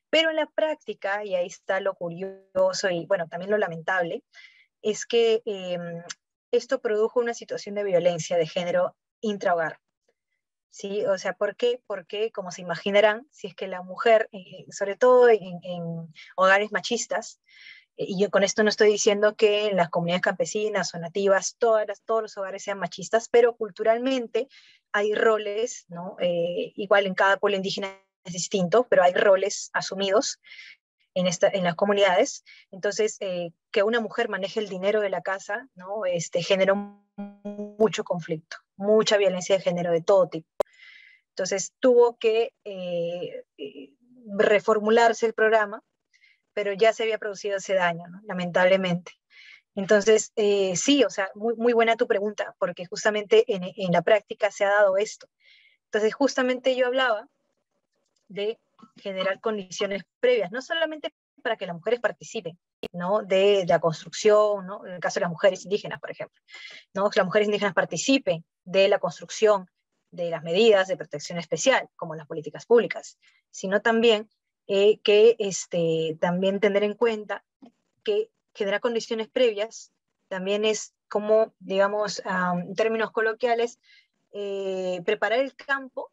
Speaker 2: Pero en la práctica, y ahí está lo curioso y bueno, también lo lamentable, es que esto produjo una situación de violencia de género intrahogar. ¿Sí? O sea, ¿por qué? Porque, como se imaginarán, si es que la mujer, sobre todo en hogares machistas, y yo con esto no estoy diciendo que en las comunidades campesinas o nativas todos los hogares sean machistas, pero culturalmente hay roles, ¿no? Igual en cada pueblo indígena es distinto, pero hay roles asumidos en las comunidades. Entonces, que una mujer maneje el dinero de la casa, ¿no? Generó mucho conflicto, mucha violencia de género de todo tipo. Entonces, tuvo que reformularse el programa, pero ya se había producido ese daño, ¿no? Lamentablemente. Entonces, sí, o sea, muy buena tu pregunta, porque justamente en la práctica se ha dado esto. Entonces, justamente yo hablaba de generar condiciones previas, no solamente para que las mujeres participen, ¿no? De la construcción, ¿no? En el caso de las mujeres indígenas, por ejemplo, ¿no? Que las mujeres indígenas participen de la construcción de las medidas de protección especial, como las políticas públicas, sino también que también tener en cuenta que generar condiciones previas también es como, digamos, en términos coloquiales, preparar el campo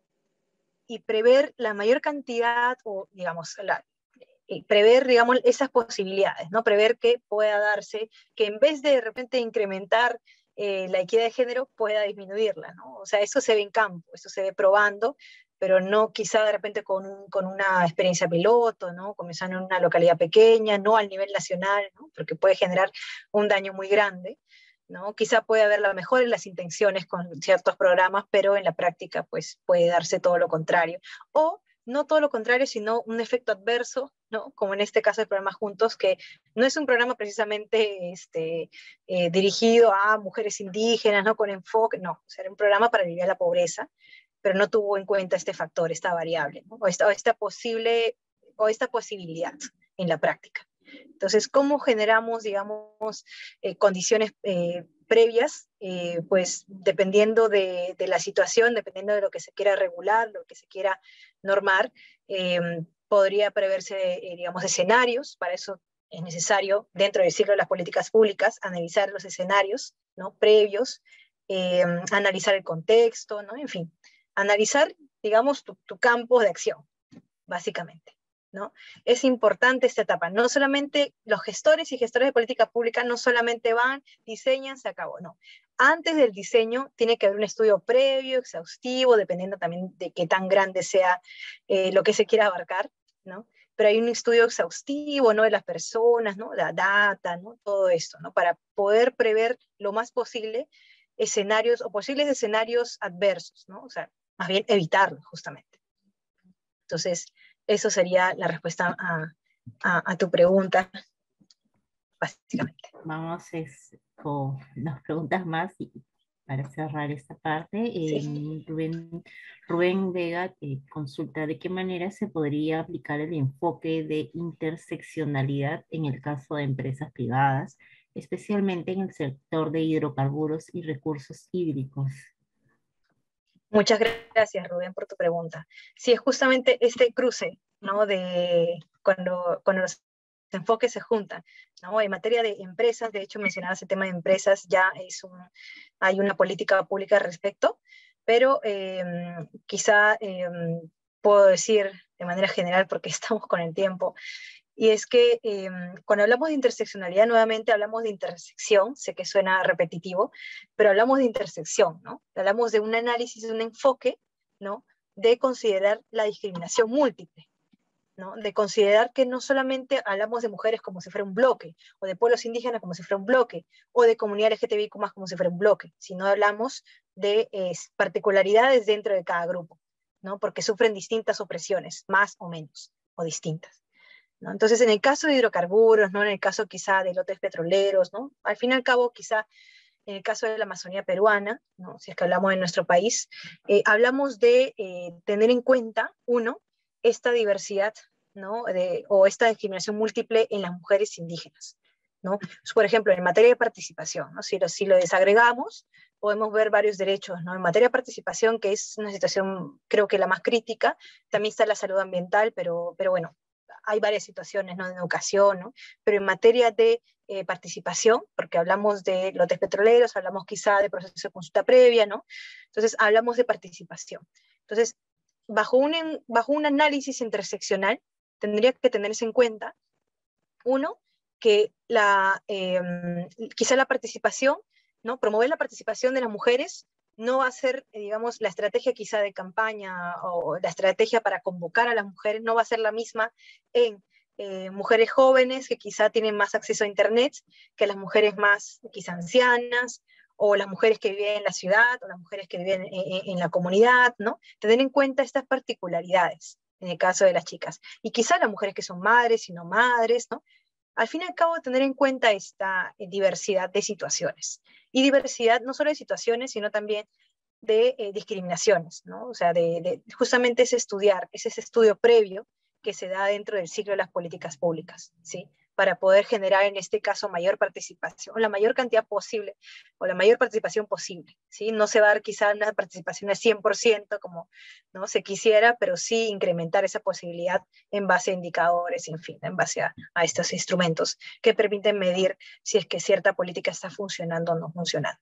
Speaker 2: y prever la mayor cantidad, o digamos, prever, digamos, esas posibilidades, ¿no? Prever que pueda darse, que en vez de repente incrementar la equidad de género, pueda disminuirla, ¿no? O sea, eso se ve en campo, eso se ve probando, pero no quizá de repente con una experiencia piloto, ¿no? Comenzando en una localidad pequeña, no al nivel nacional, ¿no? Porque puede generar un daño muy grande, ¿no? Quizá puede haber la mejor en las intenciones con ciertos programas, pero en la práctica pues puede darse todo lo contrario. O no todo lo contrario, sino un efecto adverso, ¿no? Como en este caso el programa Juntos, que no es un programa precisamente dirigido a mujeres indígenas, ¿no? Con enfoque, no, o sea, era un programa para aliviar la pobreza, pero no tuvo en cuenta este factor, esta variable, ¿no? o esta posibilidad en la práctica. Entonces, ¿cómo generamos, digamos, condiciones previas? Pues dependiendo de la situación, dependiendo de lo que se quiera regular, lo que se quiera normar, podría preverse, digamos, escenarios. Para eso es necesario, dentro del ciclo de las políticas públicas, analizar los escenarios, ¿no?, previos, analizar el contexto, ¿no? En fin, analizar, digamos, tu campo de acción, básicamente, ¿no? Es importante esta etapa. No solamente los gestores y gestores de política pública no solamente van, diseñan, se acabó, no. Antes del diseño tiene que haber un estudio previo, exhaustivo, dependiendo también de qué tan grande sea lo que se quiera abarcar, ¿no? Pero hay un estudio exhaustivo, ¿no?, de las personas, ¿no?, la data, ¿no?, todo esto, ¿no?, para poder prever lo más posible escenarios o posibles escenarios adversos, ¿no? O sea, más bien evitarlos, justamente. Entonces, eso sería la respuesta a tu pregunta, básicamente.
Speaker 1: Vamos con dos preguntas más y para cerrar esta parte.
Speaker 2: Sí.
Speaker 1: Rubén Vega consulta de qué manera se podría aplicar el enfoque de interseccionalidad en el caso de empresas privadas, especialmente en el sector de hidrocarburos y recursos hídricos.
Speaker 2: Muchas gracias, Rubén, por tu pregunta. Sí, es justamente este cruce, ¿no?, de cuando los enfoques se juntan, ¿no? En materia de empresas, de hecho mencionabas el tema de empresas, ya hay una política pública al respecto, pero quizá puedo decir de manera general, porque estamos con el tiempo, y es que cuando hablamos de interseccionalidad, nuevamente hablamos de intersección, sé que suena repetitivo, pero hablamos de intersección, ¿no? Hablamos de un análisis, de un enfoque, ¿no?, de considerar la discriminación múltiple, ¿no?, de considerar que no solamente hablamos de mujeres como si fuera un bloque, o de pueblos indígenas como si fuera un bloque, o de comunidad LGTBIQ+ como si fuera un bloque, sino hablamos de particularidades dentro de cada grupo, ¿no?, porque sufren distintas opresiones, más o menos, o distintas, ¿no? Entonces, en el caso de hidrocarburos, ¿no?, en el caso quizá de lotes petroleros, ¿no?, al fin y al cabo, quizá en el caso de la Amazonía peruana, ¿no?, si es que hablamos de nuestro país, hablamos de tener en cuenta, uno, esta diversidad, ¿no?, o esta discriminación múltiple en las mujeres indígenas, ¿no? Por ejemplo, en materia de participación, ¿no?, si lo desagregamos, podemos ver varios derechos, ¿no? En materia de participación, que es una situación, creo que la más crítica, también está la salud ambiental, pero bueno, hay varias situaciones, ¿no?, de educación, ¿no? Pero en materia de participación, porque hablamos de lotes petroleros, hablamos quizá de proceso de consulta previa, ¿no? Entonces, hablamos de participación. Entonces, bajo un análisis interseccional, tendría que tenerse en cuenta, uno, que quizá la participación, ¿no?, promover la participación de las mujeres no va a ser, digamos, la estrategia quizá de campaña o la estrategia para convocar a las mujeres, no va a ser la misma en mujeres jóvenes que quizá tienen más acceso a Internet que las mujeres más quizá ancianas, o las mujeres que viven en la ciudad, o las mujeres que viven en la comunidad, ¿no? Tener en cuenta estas particularidades en el caso de las chicas. Y quizá las mujeres que son madres y no madres, ¿no? Al fin y al cabo, tener en cuenta esta diversidad de situaciones. Y diversidad no solo de situaciones, sino también de discriminaciones, ¿no? O sea, justamente ese estudio previo que se da dentro del ciclo de las políticas públicas, ¿sí? Para poder generar, en este caso, mayor participación, o la mayor cantidad posible, o la mayor participación posible, ¿sí? No se va a dar quizá una participación al 100% como, ¿no?, se quisiera, pero sí incrementar esa posibilidad en base a indicadores, en fin, en base a estos instrumentos que permiten medir si es que cierta política está funcionando o no funcionando.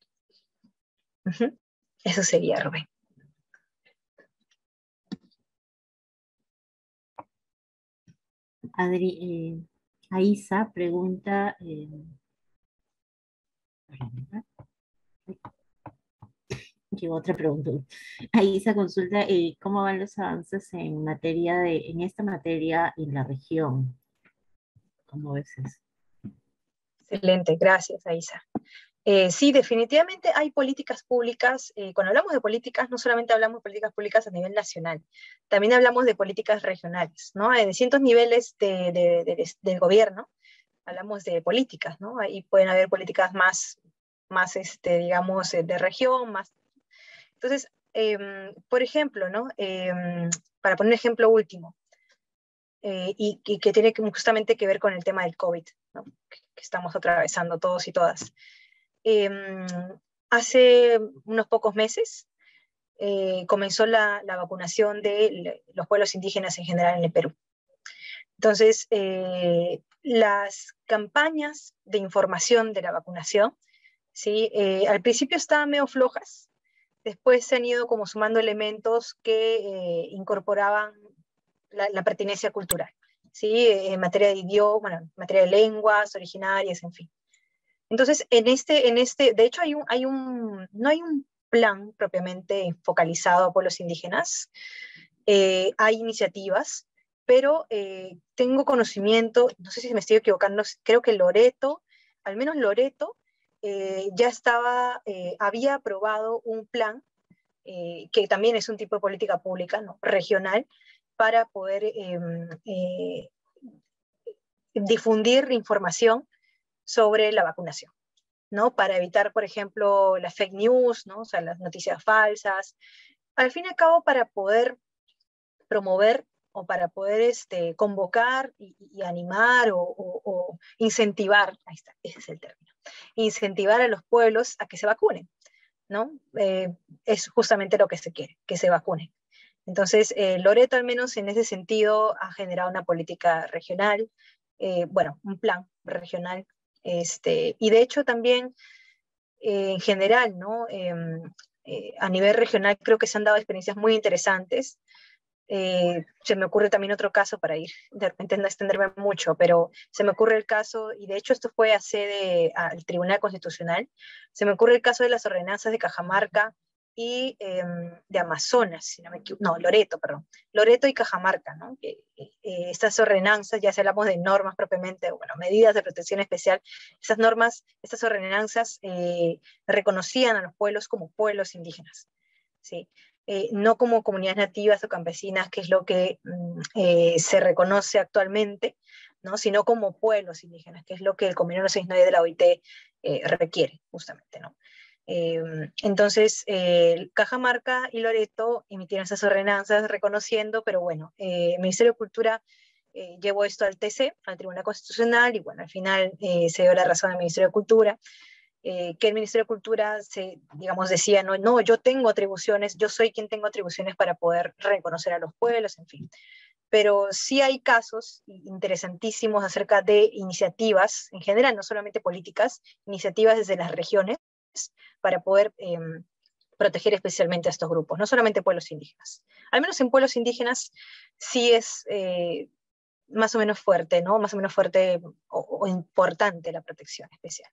Speaker 2: Eso sería, Rubén.
Speaker 1: Adri, Aisa pregunta, llegó otra pregunta. Aisa consulta cómo van los avances en esta materia en la región. ¿Cómo ves eso?
Speaker 2: Excelente, gracias, Aisa. Sí, definitivamente hay políticas públicas. Cuando hablamos de políticas, no solamente hablamos de políticas públicas a nivel nacional, también hablamos de políticas regionales, ¿no? En distintos niveles del gobierno hablamos de políticas, ¿no? Ahí pueden haber políticas más digamos, de región, más. Entonces, por ejemplo, ¿no? Para poner un ejemplo último, y que tiene justamente que ver con el tema del COVID, ¿no? Que estamos atravesando todos y todas. Hace unos pocos meses comenzó la vacunación de los pueblos indígenas en general en el Perú. Entonces, las campañas de información de la vacunación, ¿sí? Al principio estaban medio flojas, después se han ido como sumando elementos que incorporaban la pertinencia cultural, ¿sí? En materia de idioma, bueno, en materia de lenguas originarias, en fin. Entonces, de hecho, no hay un plan propiamente focalizado a pueblos indígenas. Hay iniciativas, pero tengo conocimiento, no sé si me estoy equivocando, creo que Loreto, al menos Loreto, había aprobado un plan, que también es un tipo de política pública, ¿no? Regional, para poder difundir información sobre la vacunación, ¿no? Para evitar, por ejemplo, las fake news, ¿no? O sea, las noticias falsas. Al fin y al cabo, para poder promover o para poder convocar y animar o incentivar, ahí está, ese es el término, incentivar a los pueblos a que se vacunen, ¿no? Es justamente lo que se quiere, que se vacunen. Entonces, Loreto, al menos en ese sentido, ha generado una política regional, bueno, un plan regional, y de hecho también, en general, ¿no? A nivel regional creo que se han dado experiencias muy interesantes. Se me ocurre también otro caso para ir, de repente no extenderme mucho, pero se me ocurre el caso, y de hecho esto fue a sede al Tribunal Constitucional, se me ocurre el caso de las ordenanzas de Cajamarca y de Amazonas, si no me equivoco, no, Loreto, perdón, Loreto y Cajamarca, ¿no? Estas ordenanzas, ya si hablamos de normas propiamente, bueno, medidas de protección especial, esas normas, estas ordenanzas reconocían a los pueblos como pueblos indígenas, ¿sí? No como comunidades nativas o campesinas, que es lo que se reconoce actualmente, ¿no? Sino como pueblos indígenas, que es lo que el convenio 69 de la OIT requiere, justamente, ¿no? Entonces, Cajamarca y Loreto emitieron esas ordenanzas reconociendo, pero bueno, el Ministerio de Cultura llevó esto al TC, al Tribunal Constitucional, y bueno, al final se dio la razón al Ministerio de Cultura, que el Ministerio de Cultura digamos, decía, no, no, yo tengo atribuciones, yo soy quien tengo atribuciones para poder reconocer a los pueblos, en fin. Pero sí hay casos interesantísimos acerca de iniciativas, en general, no solamente políticas, iniciativas desde las regiones para poder proteger especialmente a estos grupos, no solamente pueblos indígenas. Al menos en pueblos indígenas sí es más o menos fuerte, ¿no? Más o menos fuerte o importante la protección especial.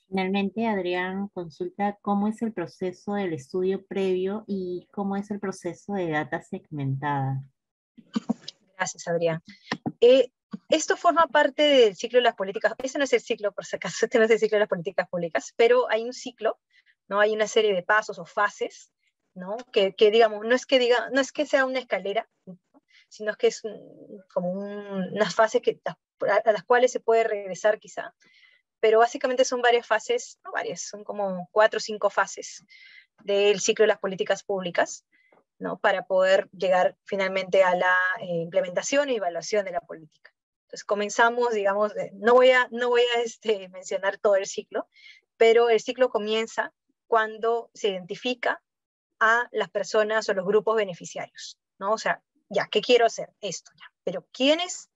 Speaker 1: Finalmente, Adrián consulta cómo es el proceso del estudio previo y cómo es el proceso de data segmentada.
Speaker 2: Gracias, Adrián. Esto forma parte del ciclo de las políticas, ese no es el ciclo, por si acaso, este no es el ciclo de las políticas públicas, pero hay un ciclo, ¿no? Hay una serie de pasos o fases, ¿no? Que digamos, no es que sea una escalera, ¿no? Sino que es como unas fases a las cuales se puede regresar quizá, pero básicamente son varias fases, no varias, son como 4 o 5 fases del ciclo de las políticas públicas, ¿no? Para poder llegar finalmente a la implementación y evaluación de la política. Entonces comenzamos, digamos, no voy a mencionar todo el ciclo, pero el ciclo comienza cuando se identifica a las personas o los grupos beneficiarios, ¿no? O sea, ya, ¿qué quiero hacer? Esto, ya. Pero ¿quiénes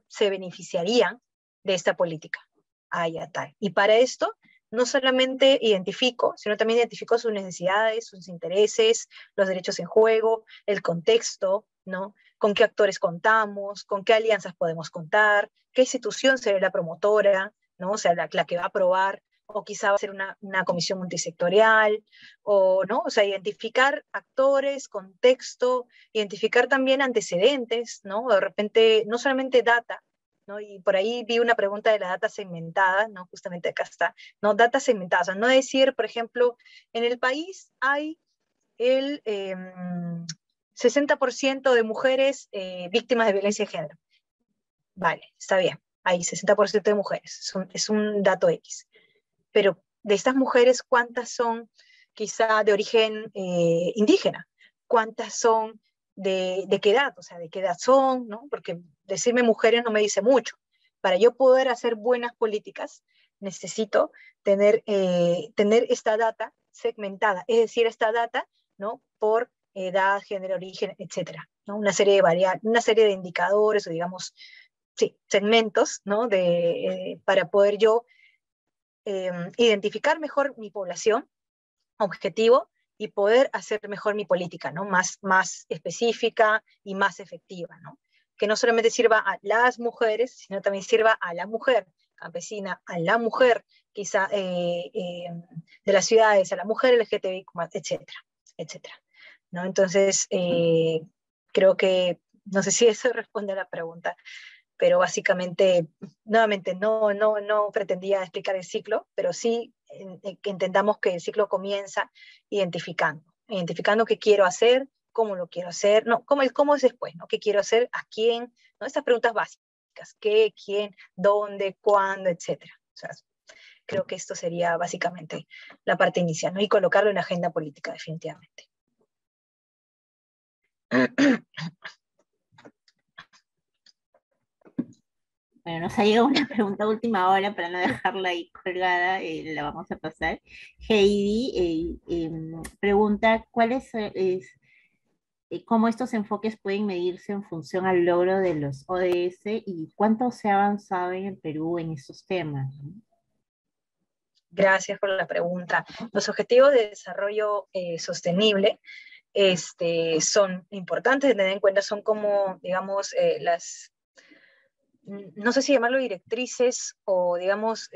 Speaker 2: se beneficiarían de esta política? Ah, ya tal. Y para esto, no solamente identifico, sino también identifico sus necesidades, sus intereses, los derechos en juego, el contexto, ¿no? Con qué actores contamos, con qué alianzas podemos contar, qué institución será la promotora, ¿no? O sea, la que va a aprobar, o quizá va a ser una comisión multisectorial, ¿no? O sea, identificar actores, contexto, identificar también antecedentes, ¿no? De repente, no solamente data, ¿no? Y por ahí vi una pregunta de la data segmentada, ¿no? Justamente acá está, ¿no? Data segmentada, o sea, no decir, por ejemplo, en el país hay el 60% de mujeres víctimas de violencia de género. Vale, está bien, hay 60% de mujeres, es un dato X. Pero de estas mujeres, ¿cuántas son quizá de origen indígena? ¿Cuántas son de qué edad, o sea, de qué edad son, ¿no? Porque decirme mujeres no me dice mucho. Para yo poder hacer buenas políticas, necesito tener esta data segmentada, es decir, esta data, ¿no? Por edad, género, origen, etcétera, ¿no? Una serie de indicadores o digamos, sí, segmentos, ¿no? Para poder yo identificar mejor mi población objetivo y poder hacer mejor mi política, ¿no? Más específica y más efectiva, ¿no? Que no solamente sirva a las mujeres, sino también sirva a la mujer campesina, a la mujer quizá de las ciudades, a la mujer LGTBI, etcétera, etcétera, ¿no? Entonces, creo que, no sé si eso responde a la pregunta, pero básicamente, nuevamente, no pretendía explicar el ciclo, pero sí que entendamos que el ciclo comienza identificando qué quiero hacer, cómo lo quiero hacer, no, cómo es después, ¿no? ¿Qué quiero hacer? ¿A quién? ¿No? Estas preguntas básicas, ¿qué, quién, dónde, cuándo, etcétera? O sea, creo que esto sería básicamente la parte inicial, ¿no? Y colocarlo en la agenda política, definitivamente.
Speaker 1: Bueno, nos ha llegado una pregunta a última hora para no dejarla ahí colgada, la vamos a pasar. Heidi pregunta, cómo estos enfoques pueden medirse en función al logro de los ODS y cuánto se ha avanzado en el Perú en estos temas, ¿no?
Speaker 2: Gracias por la pregunta. Los objetivos de desarrollo sostenible son importantes de tener en cuenta, son como, digamos, no sé si llamarlo directrices o, digamos,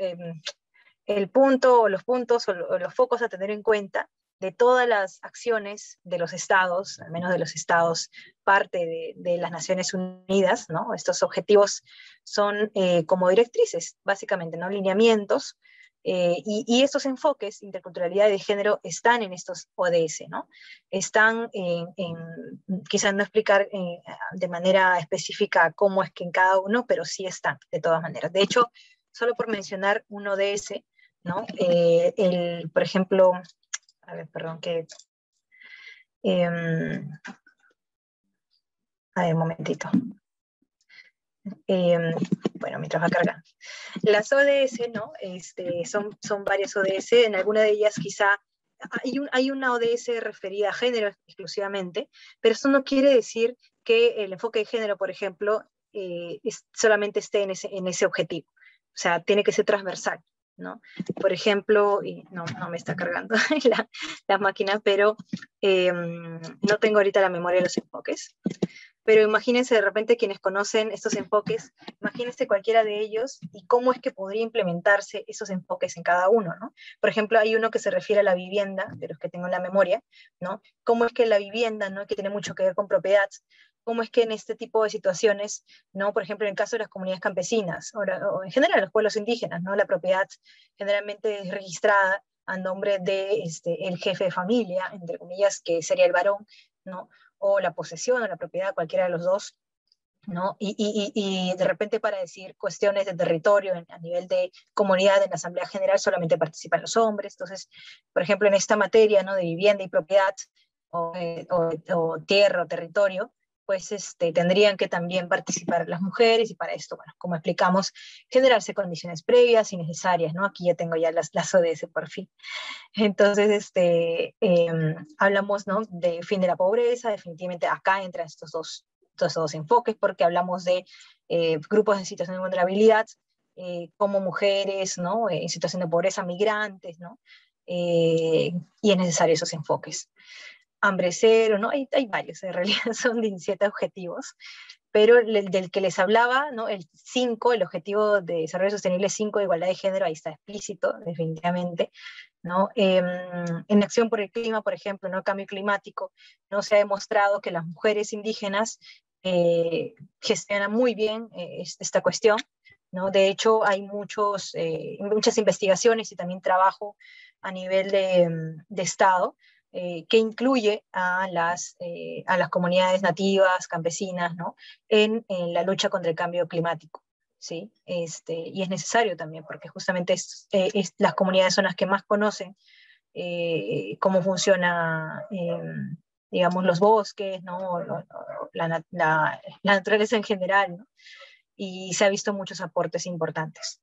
Speaker 2: el punto o los puntos o los focos a tener en cuenta de todas las acciones de los estados, al menos de los estados parte de las Naciones Unidas, ¿no? Estos objetivos son como directrices, básicamente, ¿no? Lineamientos, y estos enfoques, interculturalidad y de género, están en estos ODS, ¿no? Están quizás no explicar de manera específica cómo es que en cada uno, pero sí están, de todas maneras. De hecho, solo por mencionar un ODS, ¿no? Por ejemplo, a ver, perdón, a ver, un momentito. Bueno, mientras va cargando. Las ODS, ¿no? Son varias ODS, en alguna de ellas quizá hay una ODS referida a género exclusivamente, pero eso no quiere decir que el enfoque de género, por ejemplo, solamente esté en ese objetivo. O sea, tiene que ser transversal, ¿no? Por ejemplo, y no me está cargando la máquina, pero no tengo ahorita la memoria de los enfoques. Pero imagínense de repente quienes conocen estos enfoques, imagínense cualquiera de ellos y cómo es que podría implementarse esos enfoques en cada uno, ¿no? Por ejemplo, hay uno que se refiere a la vivienda, de los que tengo en la memoria, ¿no? Cómo es que la vivienda, ¿no? Que tiene mucho que ver con propiedad, cómo es que en este tipo de situaciones, ¿no? Por ejemplo, en el caso de las comunidades campesinas, o en general los pueblos indígenas, ¿no? La propiedad generalmente es registrada a nombre de el jefe de familia, entre comillas, que sería el varón, ¿no? O la posesión o la propiedad, cualquiera de los dos, ¿no? Y de repente para decir cuestiones de territorio a nivel de comunidad en la Asamblea General solamente participan los hombres. Entonces, por ejemplo, en esta materia, ¿no? De vivienda y propiedad o tierra o territorio, pues tendrían que también participar las mujeres y para esto, bueno, como explicamos, generarse condiciones previas y necesarias, ¿no? Aquí ya tengo ya las ODS por fin. Entonces, hablamos, ¿no? De fin de la pobreza, definitivamente acá entran estos dos enfoques, porque hablamos de grupos en situación de vulnerabilidad, como mujeres, ¿no? En situación de pobreza, migrantes, ¿no? Y es necesario esos enfoques. Hambre cero, ¿no? Hay varios, en realidad son 17 objetivos, pero del que les hablaba, ¿no? El 5, el objetivo de desarrollo sostenible 5 de igualdad de género, ahí está explícito, definitivamente, ¿no? En Acción por el Clima, por ejemplo, ¿no? Cambio climático, no se ha demostrado que las mujeres indígenas gestionan muy bien esta cuestión, ¿no? De hecho, hay muchas investigaciones y también trabajo a nivel de Estado que incluye a las comunidades nativas, campesinas, ¿no? en la lucha contra el cambio climático. ¿Sí? Y es necesario también, porque justamente las comunidades son las que más conocen cómo funciona digamos, los bosques, ¿no? La naturaleza en general, ¿no? Y se ha visto muchos aportes importantes.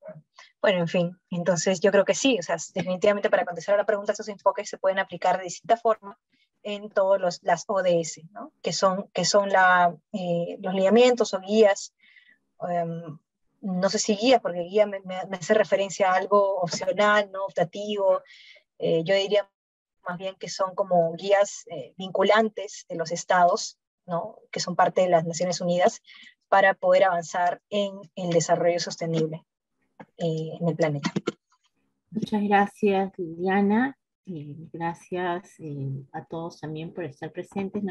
Speaker 2: Bueno, en fin, entonces yo creo que sí, o sea, definitivamente para contestar a la pregunta, esos enfoques se pueden aplicar de distinta forma en todas las ODS, ¿no? Que son los lineamientos o guías, no sé si guías, porque guía me hace referencia a algo opcional, no optativo, yo diría más bien que son como guías vinculantes de los estados, ¿no? Que son parte de las Naciones Unidas, para poder avanzar en el desarrollo sostenible en el planeta.
Speaker 1: Muchas gracias, Liliana. Gracias a todos también por estar presentes.